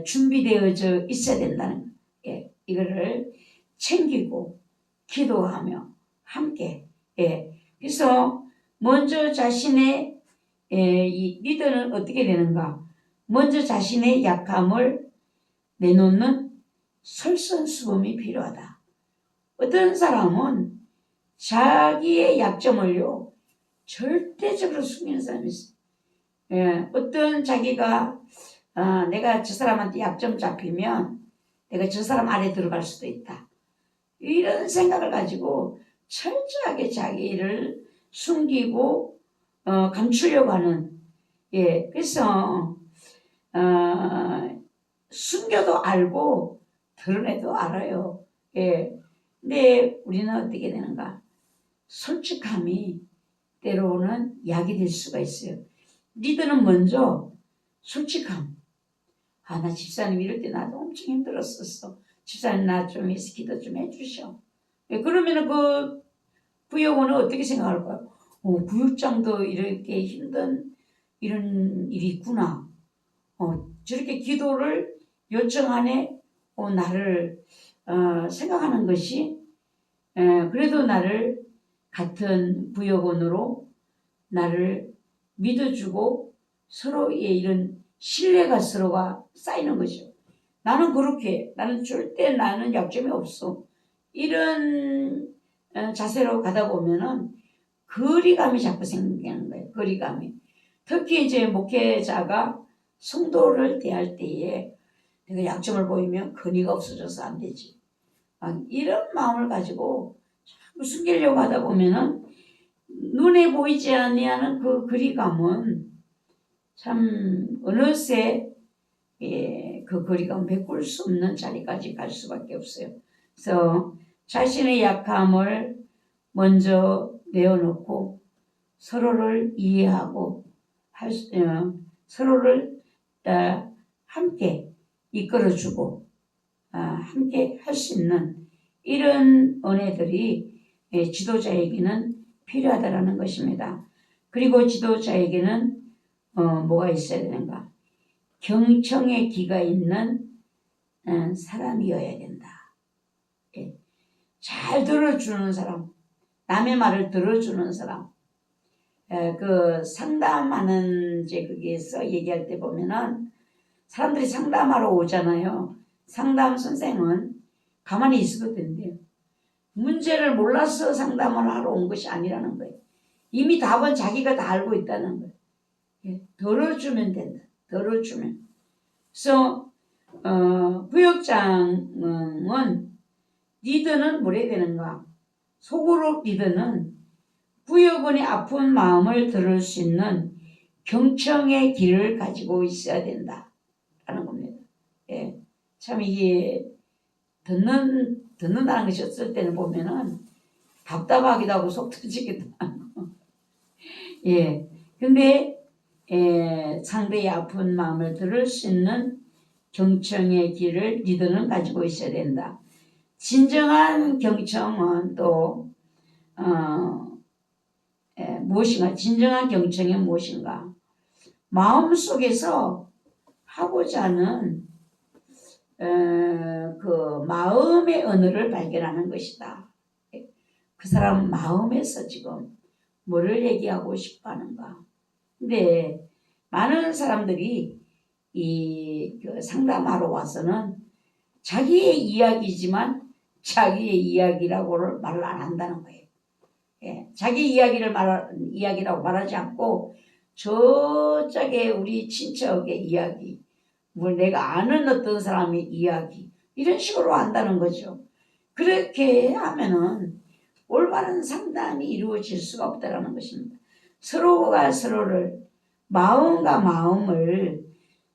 준비되어져 있어야 된다는 이거를 챙기고 기도하며 함께 그래서 먼저 자신의 이 리더는 어떻게 되는가? 먼저 자신의 약함을 내놓는 솔선수범이 필요하다. 어떤 사람은 자기의 약점을요 절대적으로 숨기는 사람이 있어요. 어떤 자기가 내가 저 사람한테 약점 잡히면 내가 저 사람 아래 들어갈 수도 있다. 이런 생각을 가지고 철저하게 자기를 숨기고 감추려고 하는 그래서 숨겨도 알고 드러내도 알아요. 근데 우리는 어떻게 되는가? 솔직함이 때로는 약이 될 수가 있어요. 리더는 먼저 솔직함. 나 집사님 이럴 때 나도 엄청 힘들었었어. 집사님 나 좀 기도 좀 해주셔. 그러면은 그 부역원은 어떻게 생각할 거야? 부역장도 이렇게 힘든 이런 일이 있구나. 저렇게 기도를 요청하네. 나를 생각하는 것이 그래도 나를 같은 부역원으로 나를 믿어주고 서로의 이런 신뢰가 서로가 쌓이는 거죠. 나는 절대 나는 약점이 없어. 이런 자세로 가다 보면은 거리감이 자꾸 생기는 거예요. 거리감이. 특히 이제 목회자가 성도를 대할 때에 내가 약점을 보이면 건의가 없어져서 안 되지. 이런 마음을 가지고 자꾸 숨기려고 하다 보면은 눈에 보이지 아니하는 그 거리감은 참 어느새 그 거리감 메꿀 수 없는 자리까지 갈 수밖에 없어요. 그래서 자신의 약함을 먼저 내어놓고 서로를 이해하고 서로를 함께 이끌어주고 함께 할 수 있는 이런 은혜들이 지도자에게는 필요하다라는 것입니다. 그리고 지도자에게는 뭐가 있어야 되는가? 경청의 귀가 있는 사람이어야 된다. 잘 들어주는 사람, 남의 말을 들어주는 사람. 그 상담하는 이제 거기에서 얘기할 때 보면은 사람들이 상담하러 오잖아요. 상담 선생은 가만히 있어도 된대요. 문제를 몰라서 상담을 하러 온 것이 아니라는 거예요. 이미 답은 자기가 다 알고 있다는 거예요. 들어주면 된다. 들어주면. 그래서 부역장은 리더는 뭐래야 되는가? 속으로 리더는 부역원의 아픈 마음을 들을 수 있는 경청의 길을 가지고 있어야 된다라는 겁니다. 참 이게 듣는다는 것이 어떨 때는 보면은 답답하기도 하고 속 터지기도 하고. 근데 상대의 아픈 마음을 들을 수 있는 경청의 길을 리더는 가지고 있어야 된다. 진정한 경청은 또 무엇인가? 진정한 경청이 무엇인가? 마음속에서 하고자 하는 그 마음의 언어를 발견하는 것이다. 그 사람 마음에서 지금 뭐를 얘기하고 싶어 하는가? 근데 많은 사람들이 그 상담하러 와서는 자기의 이야기지만 자기의 이야기라고를 말을 안 한다는 거예요. 자기 이야기라고 말하지 않고 저쪽에 우리 친척의 이야기, 뭐 내가 아는 어떤 사람의 이야기 이런 식으로 한다는 거죠. 그렇게 하면은 올바른 상담이 이루어질 수가 없다는 것입니다. 서로가 서로를 마음과 마음을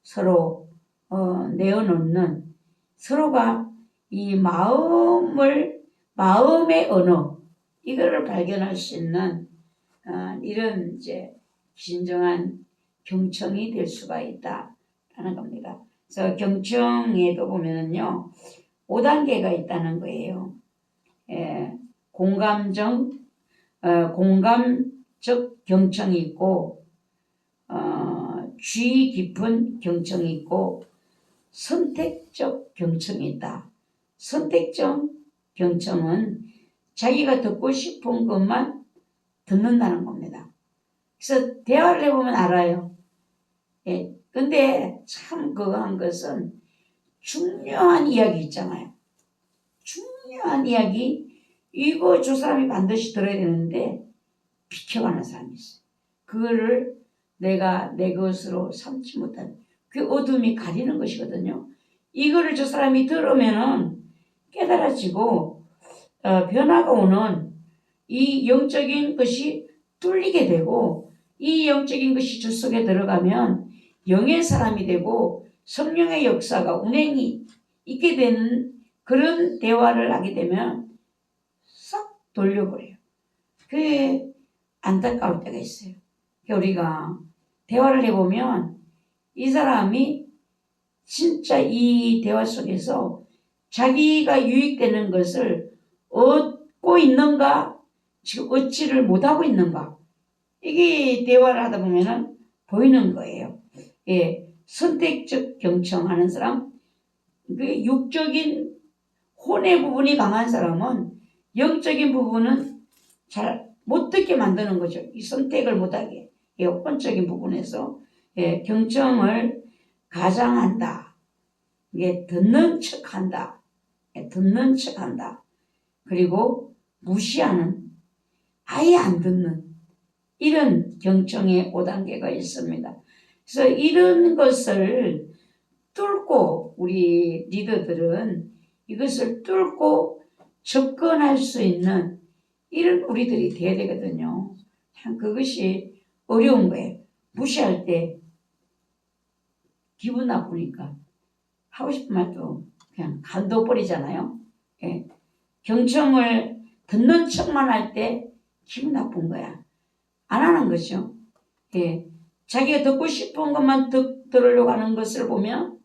서로 내어놓는 서로가 이 마음의 언어 이거를 발견할 수 있는 이런 이제 진정한 경청이 될 수가 있다라는 겁니다. 그래서 경청에도 보면은요 5단계가 있다는 거예요. 공감적 경청이 있고 주의 깊은 경청이 있고 선택적 경청이 있다. 선택적 경청은 자기가 듣고 싶은 것만 듣는다는 겁니다. 그래서 대화를 해보면 알아요. 근데 참 그거한 것은 중요한 이야기 있잖아요. 중요한 이야기 이거 저 사람이 반드시 들어야 되는데 비켜가는 사람이 있어요. 그거를 내가 내 것으로 삼지 못한 그 어둠이 가리는 것이거든요. 이거를 저 사람이 들으면은 깨달아지고 변화가 오는 이 영적인 것이 뚫리게 되고 이 영적인 것이 저 속에 들어가면 영의 사람이 되고 성령의 역사가 운행이 있게 되는 그런 대화를 하게 되면 싹 돌려버려요. 그게 안타까울 때가 있어요. 우리가 대화를 해보면 이 사람이 진짜 이 대화 속에서 자기가 유익되는 것을 얻고 있는가 지금 얻지를 못하고 있는가 이게 대화를 하다 보면은 보이는 거예요. 선택적 경청하는 사람 그 육적인 혼의 부분이 강한 사람은 영적인 부분은 잘 못 듣게 만드는 거죠. 이 선택을 못하게 혼적인 부분에서 경청을 가장한다. 이게 듣는 척한다. 듣는 척한다. 그리고 무시하는 아예 안 듣는 이런 경청의 5단계가 있습니다. 그래서 이런 것을 뚫고 우리 리더들은 이것을 뚫고 접근할 수 있는 이런 우리들이 돼야 되거든요. 참 그것이 어려운 거예요. 무시할 때 기분 나쁘니까 하고 싶은 말도 그냥 간둬버리잖아요. 경청을 듣는 척만 할 때 기분 나쁜 거야. 안 하는 거죠. 자기가 듣고 싶은 것만 들으려고 하는 것을 보면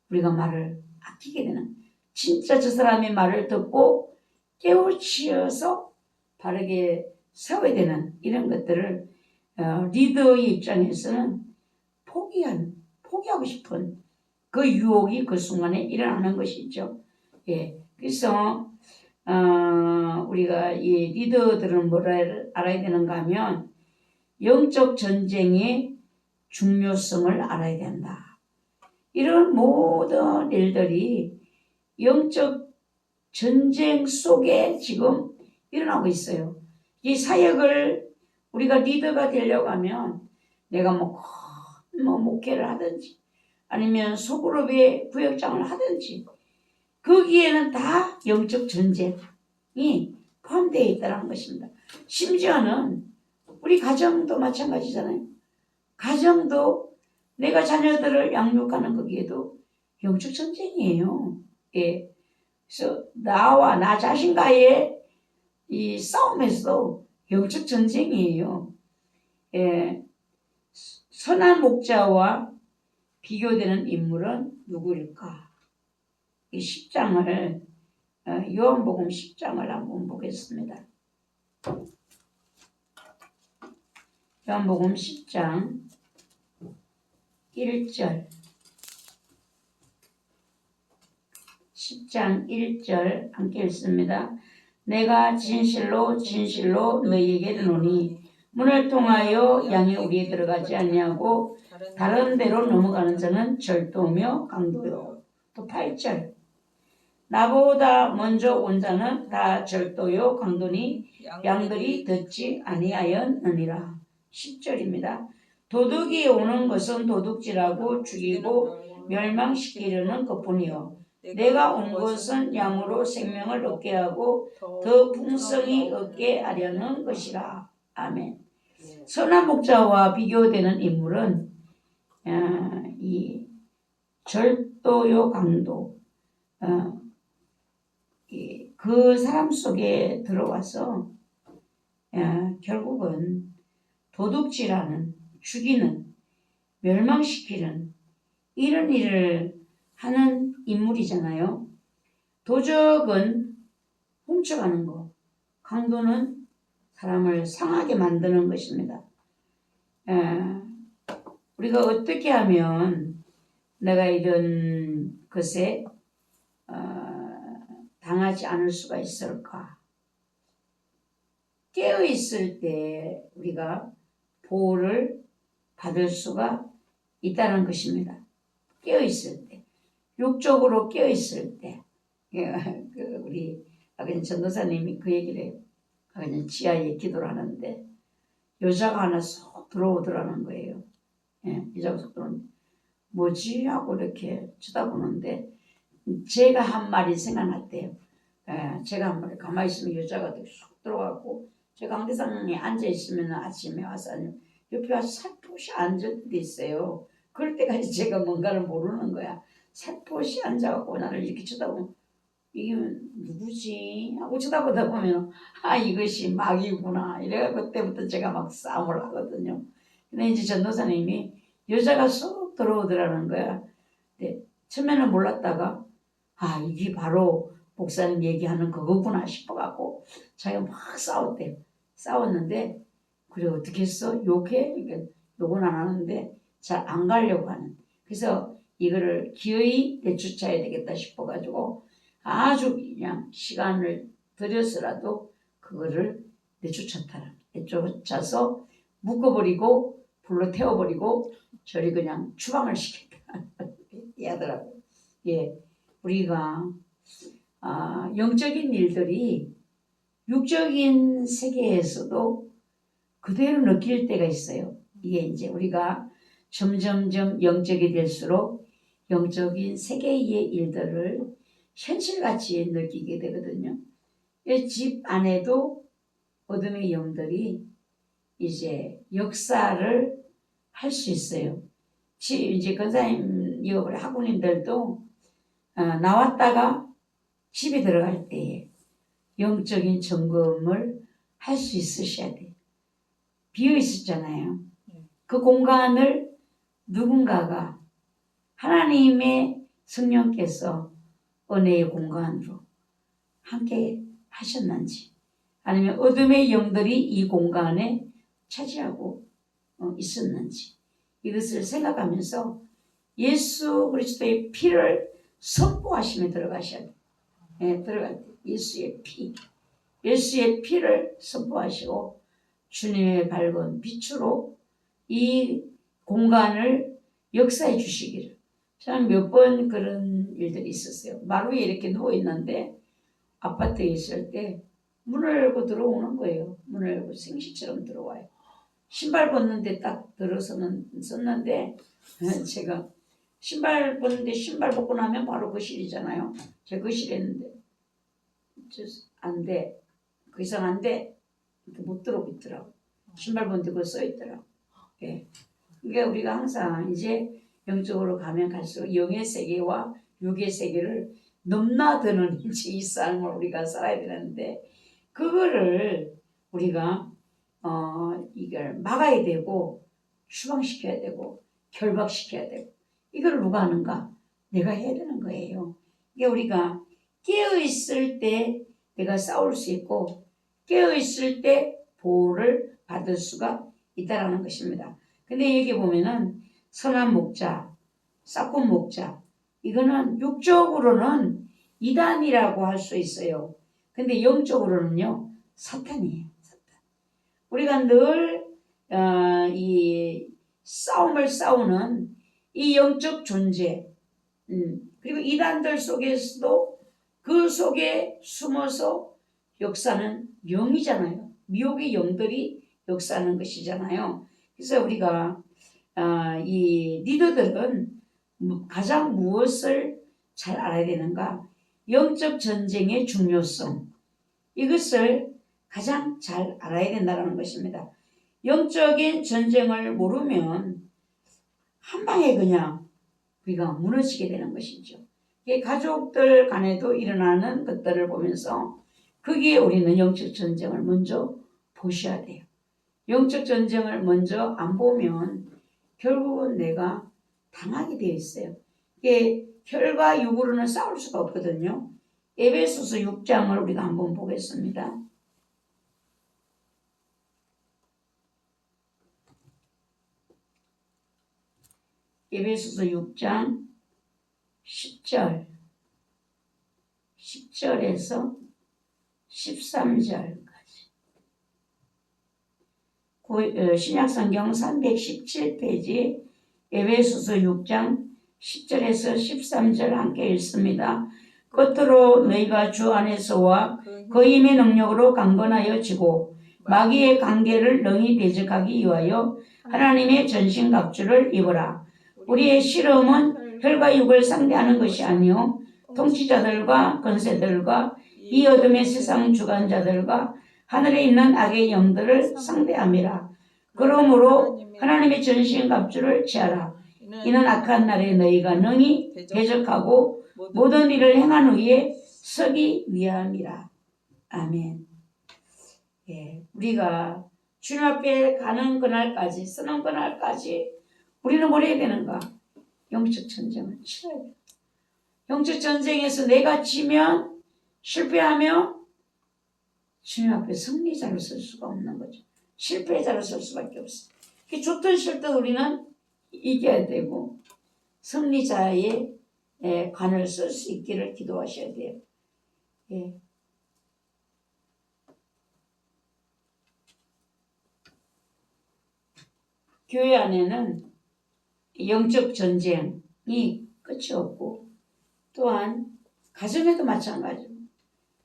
우리가 말을 아끼게 되는 진짜 저 사람의 말을 듣고 깨우치어서 바르게 세워야 되는 이런 것들을 리더의 입장에서는 포기하고 싶은 그 유혹이 그 순간에 일어나는 것이죠. 그래서 우리가 이 리더들은 뭐를 알아야 되는가 하면 영적 전쟁의 중요성을 알아야 된다. 이런 모든 일들이 영적 전쟁 속에 지금 일어나고 있어요. 이 사역을 우리가 리더가 되려고 하면 내가 뭐 목회를 하든지 아니면 소그룹의 구역장을 하든지 거기에는 다 영적 전쟁이 포함되어 있다는 것입니다. 심지어는 우리 가정도 마찬가지잖아요. 가정도 내가 자녀들을 양육하는 거기에도 영적 전쟁이에요. 그래서 나와 나 자신과의 이 싸움에서 영적 전쟁이에요. 선한 목자와 비교되는 인물은 누구일까? 이 10장을 요한복음 10장을 한번 보겠습니다. 요한복음 10장 1절 10장 1절 함께 읽습니다. 내가 진실로 진실로 너희에게 이르노니 문을 통하여 양의 우리에 들어가지 아니하고 다른 데로 넘어가는 자는 절도며 강도요. 또 8절 나보다 먼저 온 자는 다 절도요 강도니 양들이 듣지 아니하였느니라. 10절입니다. 도둑이 오는 것은 도둑질하고 죽이고 멸망시키려는 것뿐이요 내가 온 것은 양으로 생명을 얻게 하고 더 풍성히 얻게 하려는 것이라. 아멘. 선한 목자와 비교되는 인물은 이 절도요 강도 그 사람 속에 들어와서 결국은 도둑질하는, 죽이는, 멸망시키는 이런 일을 하는 인물이잖아요. 도적은 훔쳐가는 거, 강도는 사람을 상하게 만드는 것입니다. 우리가 어떻게 하면 내가 이런 것에 당하지 않을 수가 있을까? 깨어있을 때 우리가 보호를 받을 수가 있다는 것입니다. 깨어있을 때, 육적으로 깨어있을 때, 우리 아까 전도사님이 그 얘기를 해요. 그냥 지하에 기도를 하는데 여자가 하나 쏙 들어오더라는 거예요. 여자가 쏙 들어오는데 뭐지? 하고 이렇게 쳐다보는데 제가 한 말이 생각났대요. 제가 한 말이 가만히 있으면 여자가 쏙 들어가고 제가 강대상에 앉아있으면 아침에 와서 옆에 와서 살포시 앉을 때도 있어요. 그럴 때까지 제가 뭔가를 모르는 거야. 살포시 앉아갖고 나를 이렇게 쳐다보면 이게 누구지? 하고 쳐다보다 보면 이것이 마귀구나. 이래갖고 그때부터 제가 막 싸움을 하거든요. 근데 이제 전도사님이 여자가 쏙 들어오더라는 거야. 근데 처음에는 몰랐다가 이게 바로 목사님 얘기하는 그거구나 싶어갖고 자기가 막 싸웠대요. 싸웠는데 그래 어떻게 했어? 욕해? 그러니까 욕은 안 하는데 잘 안 가려고 하는. 그래서 이거를 기어이 내쫓아야 되겠다 싶어가지고 아주 그냥 시간을 들여서라도 그거를 내쫓아서 묶어버리고 불로 태워버리고 저리 그냥 추방을 시켰다 하더라고요. 우리가 영적인 일들이 육적인 세계에서도 그대로 느낄 때가 있어요. 이게 이제 우리가 점점점 영적이 될수록 영적인 세계의 일들을 현실같이 느끼게 되거든요. 집 안에도 어둠의 영들이 이제 역사를 할 수 있어요. 이제 권사님 여러분 학우님들도 나왔다가 집에 들어갈 때에 영적인 점검을 할 수 있으셔야 돼요. 비어 있었잖아요. 그 공간을 누군가가 하나님의 성령께서 은혜의 공간으로 함께 하셨는지 아니면 어둠의 영들이 이 공간에 차지하고 있었는지 이것을 생각하면서 예수 그리스도의 피를 선포하시며 들어가셔야 돼요. 들어갈 때 예수의 피를 선포하시고 주님의 밝은 빛으로 이 공간을 역사해 주시기를. 저는 몇 번 그런 일들이 있었어요. 마루에 이렇게 누워있는데 아파트에 있을 때 문을 열고 들어오는 거예요. 문을 열고 생시처럼 들어와요. 신발 벗는데 딱 들어서는 썼는데 제가 신발 벗는데 신발 벗고 나면 바로 거실이잖아요. 제가 거실에 있는데 안 돼. 그 이상 안 돼. 못 들어오고 있더라고. 신발 벗는데 그거 써있더라고. 그러니까 우리가 항상 이제 영적으로 가면 갈수록 영의 세계와 육의 세계를 넘나드는 이 삶을 우리가 살아야 되는데 그거를 우리가 이걸 막아야 되고 추방시켜야 되고 결박시켜야 되고 이걸 누가 하는가? 내가 해야 되는 거예요. 이게 우리가 깨어있을 때 내가 싸울 수 있고 깨어있을 때 보호를 받을 수가 있다는 것입니다. 근데 여기 보면은 선한 목자, 싹군 목자 이거는 육적으로는 이단이라고 할 수 있어요. 근데 영적으로는요 사탄이에요. 사탄. 우리가 늘 이 싸움을 싸우는 이 영적 존재 그리고 이단들 속에서도 그 속에 숨어서 역사는 영이잖아요. 미혹의 영들이 역사하는 것이잖아요. 그래서 우리가 이 리더들은 가장 무엇을 잘 알아야 되는가? 영적 전쟁의 중요성 이것을 가장 잘 알아야 된다는 것입니다. 영적인 전쟁을 모르면 한 방에 그냥 우리가 무너지게 되는 것이죠. 이게 가족들 간에도 일어나는 것들을 보면서 거기에 우리는 영적 전쟁을 먼저 보셔야 돼요. 영적 전쟁을 먼저 안 보면 결국은 내가 당하게 되어 있어요. 이게 혈과 육으로는 싸울 수가 없거든요. 에베소서 6장을 우리가 한번 보겠습니다. 에베소서 6장 10절에서 13절까지 신약성경 317페이지 에베소서 6장 10절에서 13절 함께 읽습니다. 끝으로 너희가 주 안에서와 그 힘의 능력으로 강건하여지고 마귀의 관계를 능히 대적하기 위하여 하나님의 전신갑주를 입어라. 우리의 실험은 혈과 육을 상대하는 것이 아니요 통치자들과 권세들과 이 어둠의 세상 주관자들과 하늘에 있는 악의 영들을 상대함이라. 그러므로 하나님의 전신갑주를 취하라. 이는 악한 날에 너희가 능히 대적하고 모든 일을 행한 후에 서기 위함이라. 아멘. 예, 우리가 주님 앞에 가는 그날까지, 서는 그날까지 우리는 뭘 해야 되는가? 영적 전쟁을 치러야 돼. 영적 전쟁에서 내가 지면, 실패하면 주님 앞에 승리자로 설 수가 없는 거죠. 실패자로 설 수밖에 없어. 좋든 싫든 우리는 이겨야 되고 승리자의 관을 쓸 수 있기를 기도하셔야 돼요. 예. 교회 안에는 영적 전쟁이 끝이 없고 또한 가정에도 마찬가지로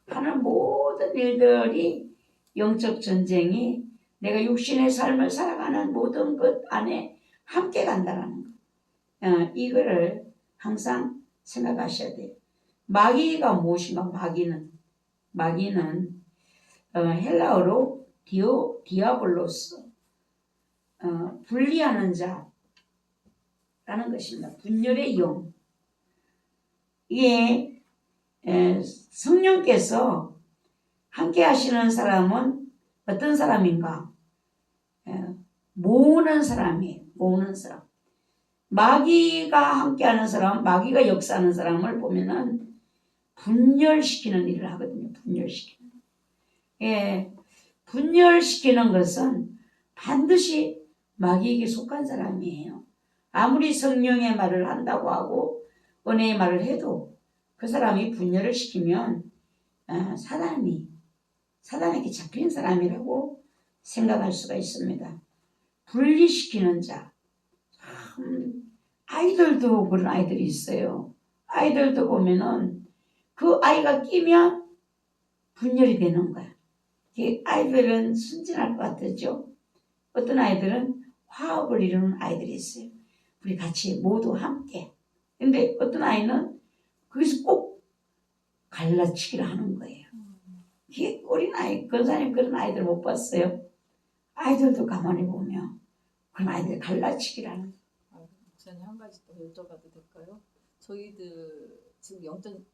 하는 모든 일들이 영적 전쟁이 내가 육신의 삶을 살아가는 모든 것 안에 함께 간다는 거. 이거를 항상 생각하셔야 돼요. 마귀가 무엇인가? 마귀는 헬라어로 디아블로스 분리하는 자라는 것입니다. 분열의 영. 이게 성령께서 함께 하시는 사람은 어떤 사람인가? 모으는 사람이에요. 모으는 사람. 마귀가 함께하는 사람, 마귀가 역사하는 사람을 보면은 분열시키는 일을 하거든요. 분열시키는. 예, 분열시키는 것은 반드시 마귀에게 속한 사람이에요. 아무리 성령의 말을 한다고 하고 은혜의 말을 해도 그 사람이 분열을 시키면 사단에게 잡힌 사람이라고 생각할 수가 있습니다. 분리시키는 자. 아이들도 그런 아이들이 있어요. 아이들도 보면은 그 아이가 끼면 분열이 되는 거야. 아이들은 순진할 것 같았죠. 어떤 아이들은 화합을 이루는 아이들이 있어요. 우리 같이 모두 함께. 근데 어떤 아이는 거기서 꼭 갈라치기를 하는 거예요. 이게 어린아이, 권사님 그런 아이들 못 봤어요? 아이들도 가만히 보면 그런 아이들 갈라치기를 하는 거예요. 저는 한 가지 더 여쭤봐도 될까요? 저희들 지금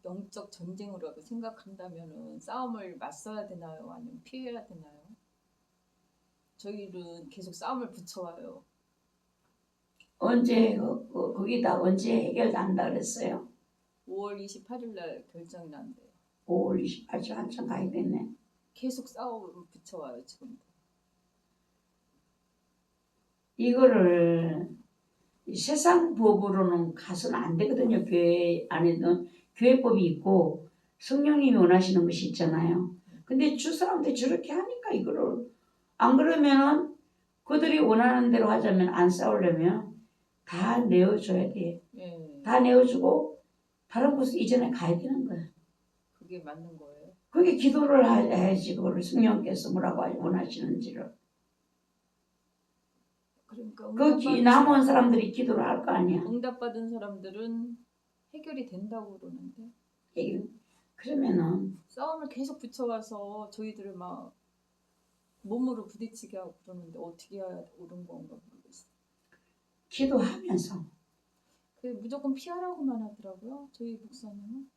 영적 전쟁으로 생각한다면은 싸움을 맞서야 되나요? 아니면 피해야 되나요? 저희는 계속 싸움을 붙여와요. 거기다 언제 해결한다 그랬어요? 5월 28일 날 결정이 난대요. 5월 28일 한참 가야 되네. 계속 싸움을 붙여와요 지금도. 이거를 세상 법으로는 가서는 안 되거든요. 교회 안에는 교회법이 있고 성령님이 원하시는 것이 있잖아요. 근데 주 사람들이 저렇게 하니까 이거를 안 그러면은 그들이 원하는 대로 하자면 안 싸우려면 다 내어줘야 돼. 예. 다 내어주고 다른 곳에 이전에 가야 되는 거야. 그게 맞는 거예요. 그게 기도를 해야지. 그거를 성령께서 뭐라고 원하시는지를. 그러니까 남은 사람들이 기도를 할 거 아니야. 응답받은 사람들은 해결이 된다고 그러는데 그러면은 싸움을 계속 붙여와서 저희들을 막 몸으로 부딪히게 하고 그러는데 어떻게 해야 옳은 건가 모르겠어요. 기도하면서 무조건 피하라고만 하더라고요. 저희 목사님은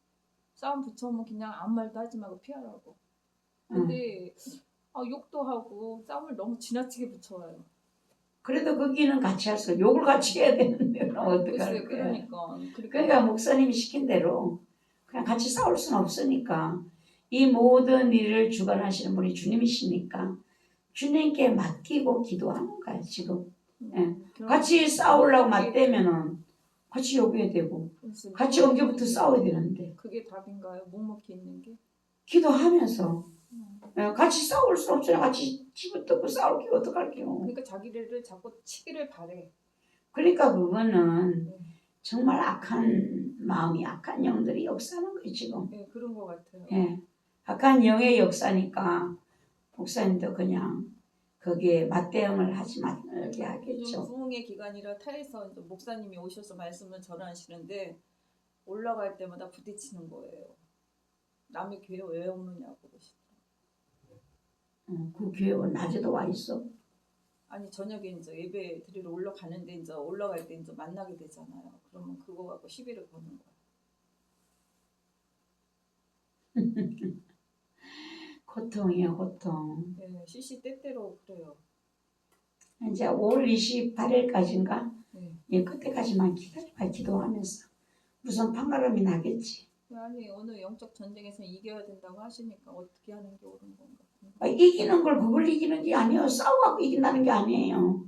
싸움 붙여오면 그냥 아무 말도 하지 말고 피하라고. 근데 욕도 하고 싸움을 너무 지나치게 붙여와요. 그래도 거기는 같이 할 수, 욕을 같이 해야 되는데 그럼 어떡할 글쎄요, 거야. 그러니까 그러니까 목사님이 시킨 대로 그냥 같이 싸울 수는 없으니까 이 모든 일을 주관하시는 분이 주님이시니까 주님께 맡기고 기도하는 거야 지금. 같이 싸우려고 맞대면은 같이 욕해야 되고 같이 엉겨부터 싸워야 되는데 그게 답인가요? 묵묵히 있는 게? 기도하면서 같이 싸울 수 없잖아. 같이 집어뜯고 싸울 게 어떡할게요. 그러니까 자기를 자꾸 치기를 바래. 그러니까 그거는 정말 악한 마음이 악한 영들이 역사하는 거예요 지금. 네, 그런 것 같아요. 예, 악한 영의 역사니까 목사님도 그냥 거기에 맞대응을 하지 말게 하겠죠. 요즘 부흥의 기간이라 타에서 이제 목사님이 오셔서 말씀을 전하시는데 올라갈 때마다 부딪히는 거예요. 남의 교회 왜 오느냐고 그러시더라고요. 그 교회는 낮에도 와 있어. 아니 저녁에 이제 예배 드리러 올라가는데 이제 올라갈 때 이제 만나게 되잖아요. 그러면 그거 갖고 시비를 거는 거예요. 고통이에요, 고통. 네, 시시때때로 그래요. 이제 5월 28일까지인가? 네. 예, 그때까지만 기다려봐, 기도하면서. 무슨 판가름이 나겠지. 아니 어느 영적 전쟁에서 이겨야 된다고 하시니까 어떻게 하는 게 옳은 건가? 이기는 걸 그걸 이기는 게 아니에요. 싸워갖고 이긴다는 게 아니에요.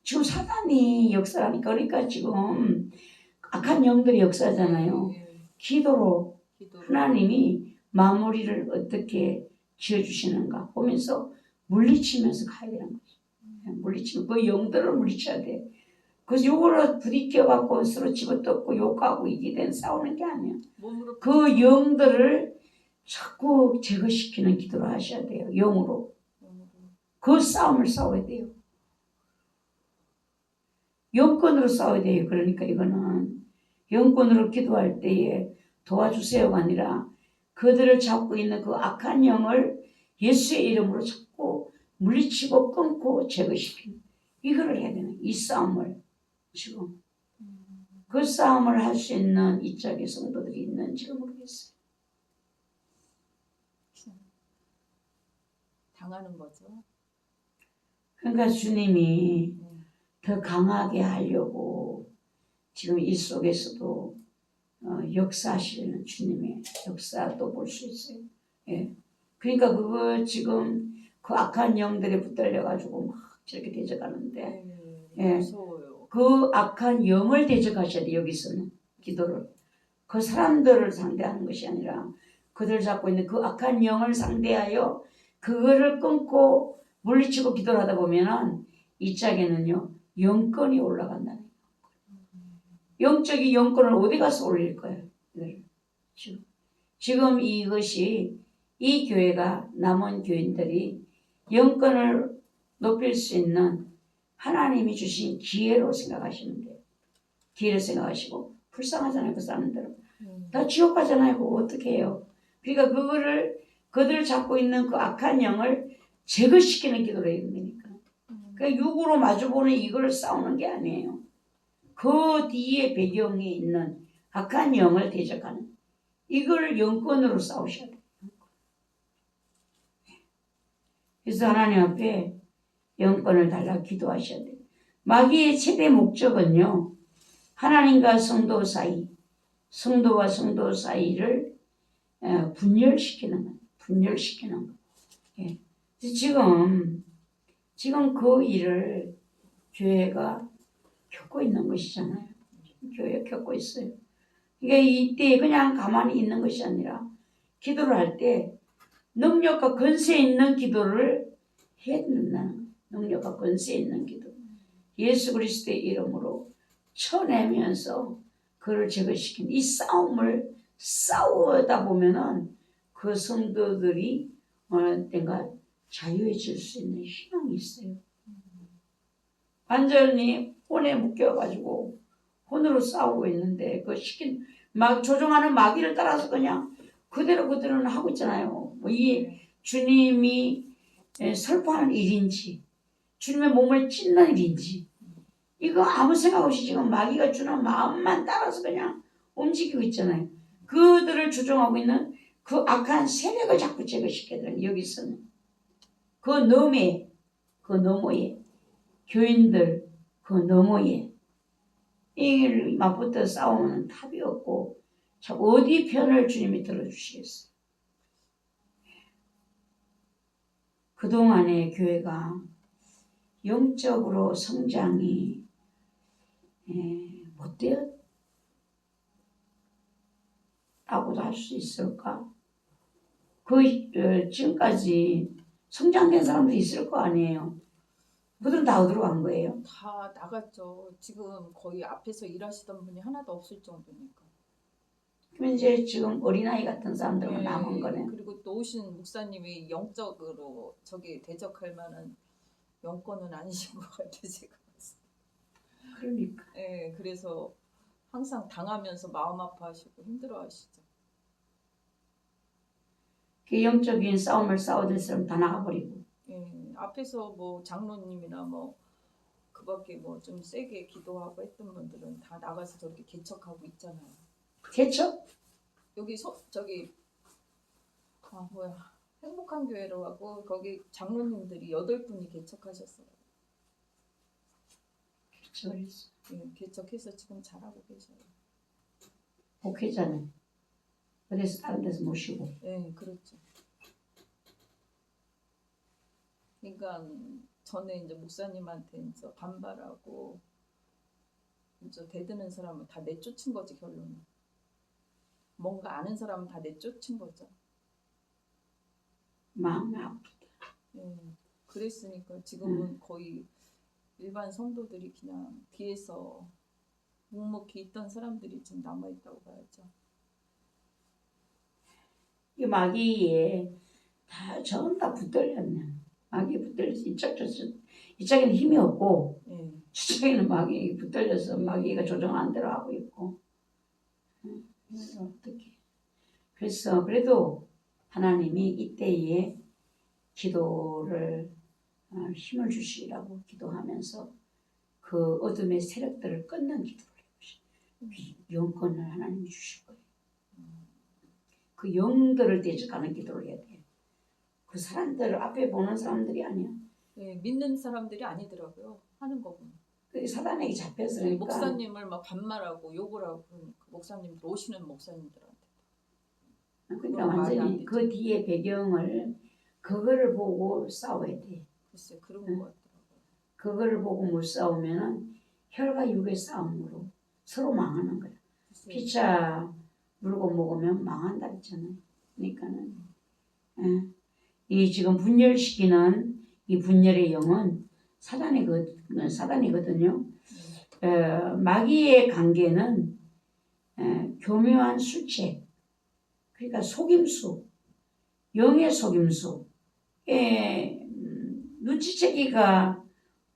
지금 사단이 역사하니까 그러니까 지금 악한 영들이 역사잖아요. 기도로 하나님이 마무리를 어떻게 지어주시는가 보면서 물리치면서 가야 되는 거죠. 물리치면 그 영들을 물리쳐야 돼. 그래서 요거를 부딪혀갖고 서로 집어뜯고 욕하고 이기된 싸우는 게 아니야. 그 영들을 자꾸 제거시키는 기도를 하셔야 돼요. 영으로. 그 싸움을 싸워야 돼요. 영권으로 싸워야 돼요. 그러니까 이거는 영권으로 기도할 때에 도와주세요가 아니라 그들을 잡고 있는 그 악한 영을 예수의 이름으로 잡고 물리치고 끊고 제거시키는 이거를 해야 되는 이 싸움을 지금 그 싸움을 할 수 있는 이 짝의 성도들이 있는지 모르겠어요. 당하는 거죠. 그러니까 주님이 더 강하게 하려고 지금 이 속에서도 역사하시는 주님의 역사도 볼 수 있어요. 예. 그러니까 그거 지금 그 악한 영들에 붙들려가지고 막 저렇게 대적하는데 예. 무서워요. 그 악한 영을 대적하셔야 돼. 여기서는 기도를 그 사람들을 상대하는 것이 아니라 그들 잡고 있는 그 악한 영을 상대하여 그거를 끊고 물리치고 기도를 하다 보면은 이 짝에는요 영권이 올라간다는 거예요. 영적인 영권을 어디 가서 올릴 거예요? 지금 이것이 이 교회가 남은 교인들이 영권을 높일 수 있는 하나님이 주신 기회로 생각하시면 돼요. 기회를 생각하시고 불쌍하잖아요. 그 사람들은 다 지옥 가잖아요. 그거 어떻게 해요? 그러니까 그거를 그들 잡고 있는 그 악한 영을 제거시키는 기도를 해야 되니까. 그러니까 육으로 마주보는 이걸 싸우는 게 아니에요. 그 뒤에 배경에 있는 악한 영을 대적하는 이걸 영권으로 싸우셔야 돼요. 그래서 하나님 앞에 영권을 달라 기도하셔야 돼요. 마귀의 최대 목적은요. 하나님과 성도 사이, 성도와 성도 사이를 분열시키는 거예요. 분열시키는 거예요. 예. 지금 그 일을 교회가 겪고 있는 것이잖아요. 교회가 겪고 있어요. 그러니까 이때 그냥 가만히 있는 것이 아니라 기도를 할 때 능력과 권세 있는 기도를 해야 된다는 거예요. 능력과 권세 있는 기도. 예수 그리스도의 이름으로 쳐내면서 그를 제거시킨 이 싸움을 싸우다 보면은 그 성도들이 어느 때인가 자유해질 수 있는 희망이 있어요. 완전히 혼에 묶여가지고 혼으로 싸우고 있는데 그 시킨 막 조종하는 마귀를 따라서 그냥 그대로는 하고 있잖아요. 뭐 이 주님이 설포하는 일인지 주님의 몸을 찢는 일인지 이거 아무 생각 없이 지금 마귀가 주는 마음만 따라서 그냥 움직이고 있잖아요. 그들을 조종하고 있는 그 악한 세력을 자꾸 제거시켜야 돼요. 여기서는 그 너머에 교인들 그 너머에 이 맞붙어 싸우면 답이 없고 자 어디 편을 주님이 들어주시겠어요. 그동안의 교회가 영적으로 성장이 못되었다고도 할 수 있을까? 지금까지 성장된 사람들이 있을 거 아니에요. 그들은 다 어디로 간 거예요? 다 나갔죠. 지금 거의 앞에서 일하시던 분이 하나도 없을 정도니까. 그럼 이제 지금 어린아이 같은 사람들만 네, 남은 거네. 그리고 또 오신 목사님이 영적으로 저기 대적할 만한 영권은 아니신 것 같아요. 제가 봤을 때. 그러니까 네, 그래서 항상 당하면서 마음 아파하시고 힘들어하시죠. 그 영적인 싸움을 싸워줄 사람 다 나가버리고 예, 앞에서 뭐 장로님이나 뭐 그밖에 뭐 좀 세게 기도하고 했던 분들은 다 나가서 저렇게 개척하고 있잖아요. 개척? 여기 저기 행복한 교회로 하고 거기 장로님들이 8분이 개척하셨어요. 개척을 했어. 예, 개척해서 지금 잘하고 계셔요. 목회자는 어디서 다른 데서 모시고 예, 그렇죠. 그러니까 전에 이제 목사님한테 이제 반발하고 이제 대드는 사람은 다 내쫓은 거지 결론은. 뭔가 아는 사람은 다 내쫓은 거죠. 마음이 아프다. 예, 그랬으니까 지금은 거의 일반 성도들이 그냥 뒤에서 묵묵히 있던 사람들이 지금 남아있다고 봐야죠. 이 마귀에 다 전부 다 붙들렸네. 마귀에 붙들려서 이쪽에는 힘이 없고 예, 저쪽에는 마귀에 붙들려서 마귀가 조정한 대로 하고 있고 어떻게 그래서 그래도 하나님이 이때에 기도를 힘을 주시라고 기도하면서 그 어둠의 세력들을 끊는 기도를 해보시고 영권을 하나님이 주실 거예요. 그 영들을 대적하는 기도를 해야 돼요. 그 사람들 앞에 보는 사람들이 아니야. 예, 믿는 사람들이 아니더라고요. 하는 거 보면. 그 사단에게 잡혀서 예, 그러니까 목사님을 막 반말하고 욕을 하고 그러니까 목사님들 오시는 목사님들한테. 그러니까 그건 말이 안 완전히 되죠. 그 뒤에 배경을 그거를 보고 싸워야 돼. 글쎄 그런 거 같더라고요. 그거를 보고 못 싸우면은 혈과 육의 싸움으로 서로 망하는 거야. 글쎄, 피차 물고 먹으면 망한다 했잖아요. 그러니까는 이 지금 분열시키는 이 분열의 영은 사단이거든요. 마귀의 관계는 교묘한 수책, 그러니까 속임수, 영의 속임수, 눈치채기가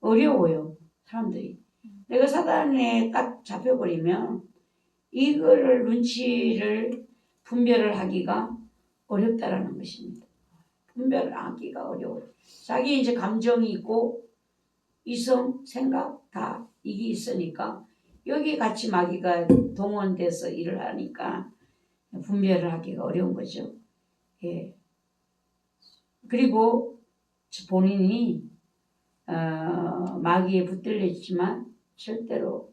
어려워요. 사람들이. 내가 사단에 딱 잡혀버리면 이거를 눈치를 분별을 하기가 어렵다라는 것입니다. 분별을 하기가 어려워요. 자기 이제 감정이 있고 이성, 생각 다 이게 있으니까 여기 같이 마귀가 동원돼서 일을 하니까 분별을 하기가 어려운 거죠. 예. 그리고 본인이 마귀에 붙들렸지만 절대로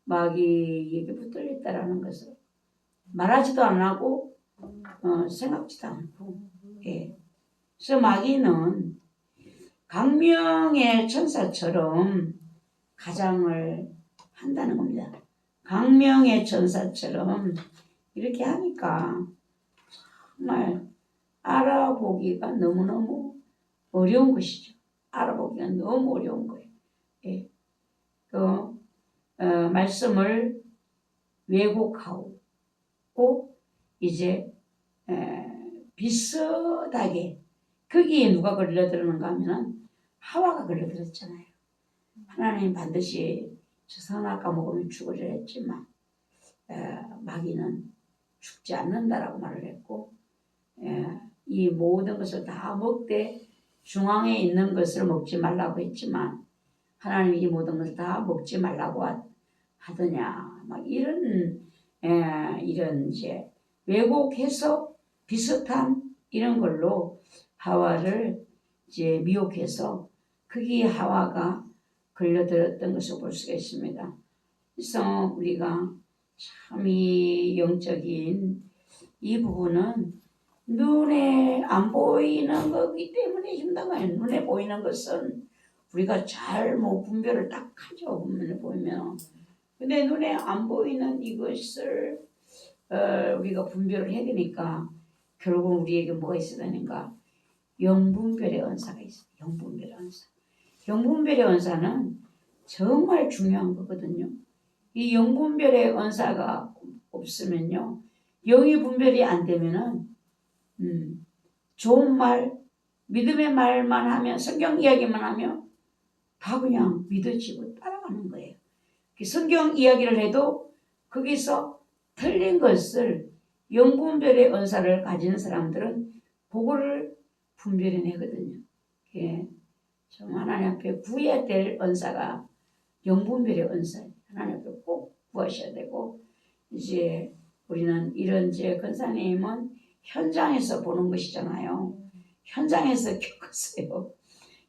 마귀에게 붙들렸다라는 것을 말하지도 안 하고 생각지도 않고 예. 그래서 마귀는 강명의 천사처럼 가장을 한다는 겁니다. 강명의 천사처럼 이렇게 하니까 정말 알아보기가 너무너무 어려운 것이죠. 알아보기가 너무 어려운 거예요. 예. 말씀을 왜곡하고 이제 비슷하게 거기에 누가 걸려들었는가 하면은 하와가 걸려들었잖아요. 하나님 반드시 저 선악과 먹으면 죽으리라 했지만 마귀는 죽지 않는다라고 말을 했고 이 모든 것을 다 먹되 중앙에 있는 것을 먹지 말라고 했지만 하나님이 이 모든 것을 다 먹지 말라고 하더냐. 막 이런 이제 왜곡 해석 비슷한 이런 걸로 하와를 이제 미혹해서 거기에 하와가 걸려들었던 것을 볼 수가 있습니다. 그래서 우리가 참 이 영적인 이 부분은 눈에 안 보이는 거기 때문에 힘든가요. 눈에 보이는 것은 우리가 잘 뭐 분별을 딱 하죠. 보면. 근데 눈에 안 보이는 이것을 우리가 분별을 해야 되니까 결국 우리에게 뭐가 있어야 되는가? 영분별의 은사가 있어요. 영분별의 은사. 영분별의 은사는 정말 중요한 거거든요. 이 영분별의 은사가 없으면요, 영의 분별이 안 되면은 좋은 말, 믿음의 말만 하면, 성경 이야기만 하면 다 그냥 믿어지고 따라가는 거예요. 성경 이야기를 해도 거기서 틀린 것을 영분별의 은사를 가진 사람들은 그거를 분별해내거든요. 좀 하나님 앞에 구해야 될 은사가 영분별의 은사예요. 하나님 앞에 꼭 구하셔야 되고, 이제 우리는 이런 이제 권사님은 현장에서 보는 것이잖아요. 현장에서 겪었어요.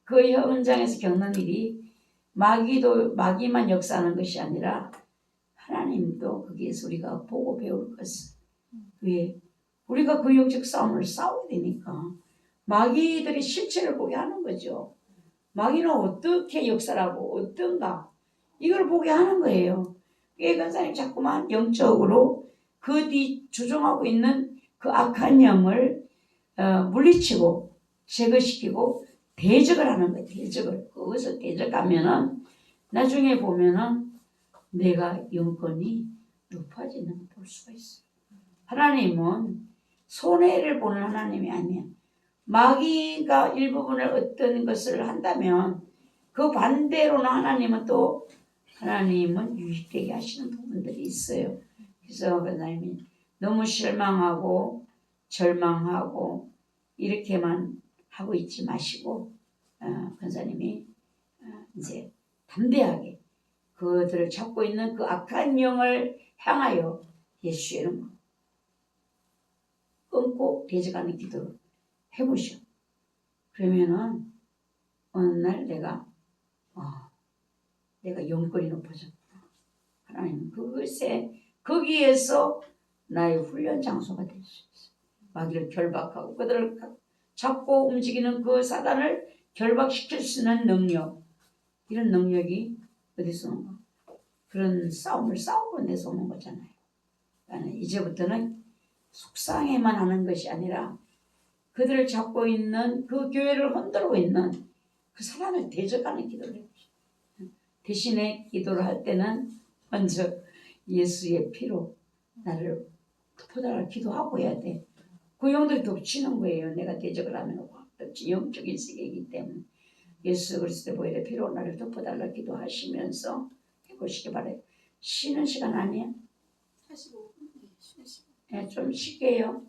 그 현장에서 겪는 일이 마귀만 역사하는 것이 아니라 하나님도 거기에서 우리가 보고 배울 것을. 왜? 우리가 그 영적 싸움을 싸워야 되니까 마귀들의 실체를 보게 하는 거죠. 마귀는 어떻게 역사하고 어떤가 이걸 보게 하는 거예요. 권사님 자꾸만 영적으로 그 뒤 주종하고 있는 그 악한 영을 물리치고 제거시키고 대적을 하는 거예요. 대적을. 거기서 대적하면은 나중에 보면은 내가 영권이 높아지는 걸 볼 수가 있어요. 하나님은 손해를 보는 하나님이 아니에요. 마귀가 일부분을 어떤 것을 한다면 그 반대로는 하나님은 유익되게 하시는 부분들이 있어요. 그래서 하나님이 너무 실망하고 절망하고 이렇게만 하고 있지 마시고 권사님이 이제 담대하게 그들을 잡고 있는 그 악한 영을 향하여 예수의 이름으로 끊고 대적하는 기도를 해보시오. 그러면은 어느 날 내가 영권이 높아졌구나. 하나님 그것에 거기에서 나의 훈련 장소가 될 수 있어. 마귀를 결박하고 그들을 잡고 움직이는 그 사단을 결박시킬 수 있는 능력, 이런 능력이 어디서 오는가? 그런 싸움을 싸우고 내서 오는 거잖아요. 그러니까 이제부터는 속상해만 하는 것이 아니라 그들을 잡고 있는 그 교회를 흔들고 있는 그 사람을 대적하는 기도를 해보시오. 대신에 기도를 할 때는 먼저 예수의 피로 나를 덮어달라 기도하고 해야 돼. 그 영들이 덮치는 거예요. 내가 대적을 하면 확 덮치 영적인 세계이기 때문에 예수 그리스도의 보혈의 피로 나를 덮어달라 기도하시면서 해보시기 바라요. 쉬는 시간 아니야? 45분 쉬는 시간. 네, 좀 쉴게요.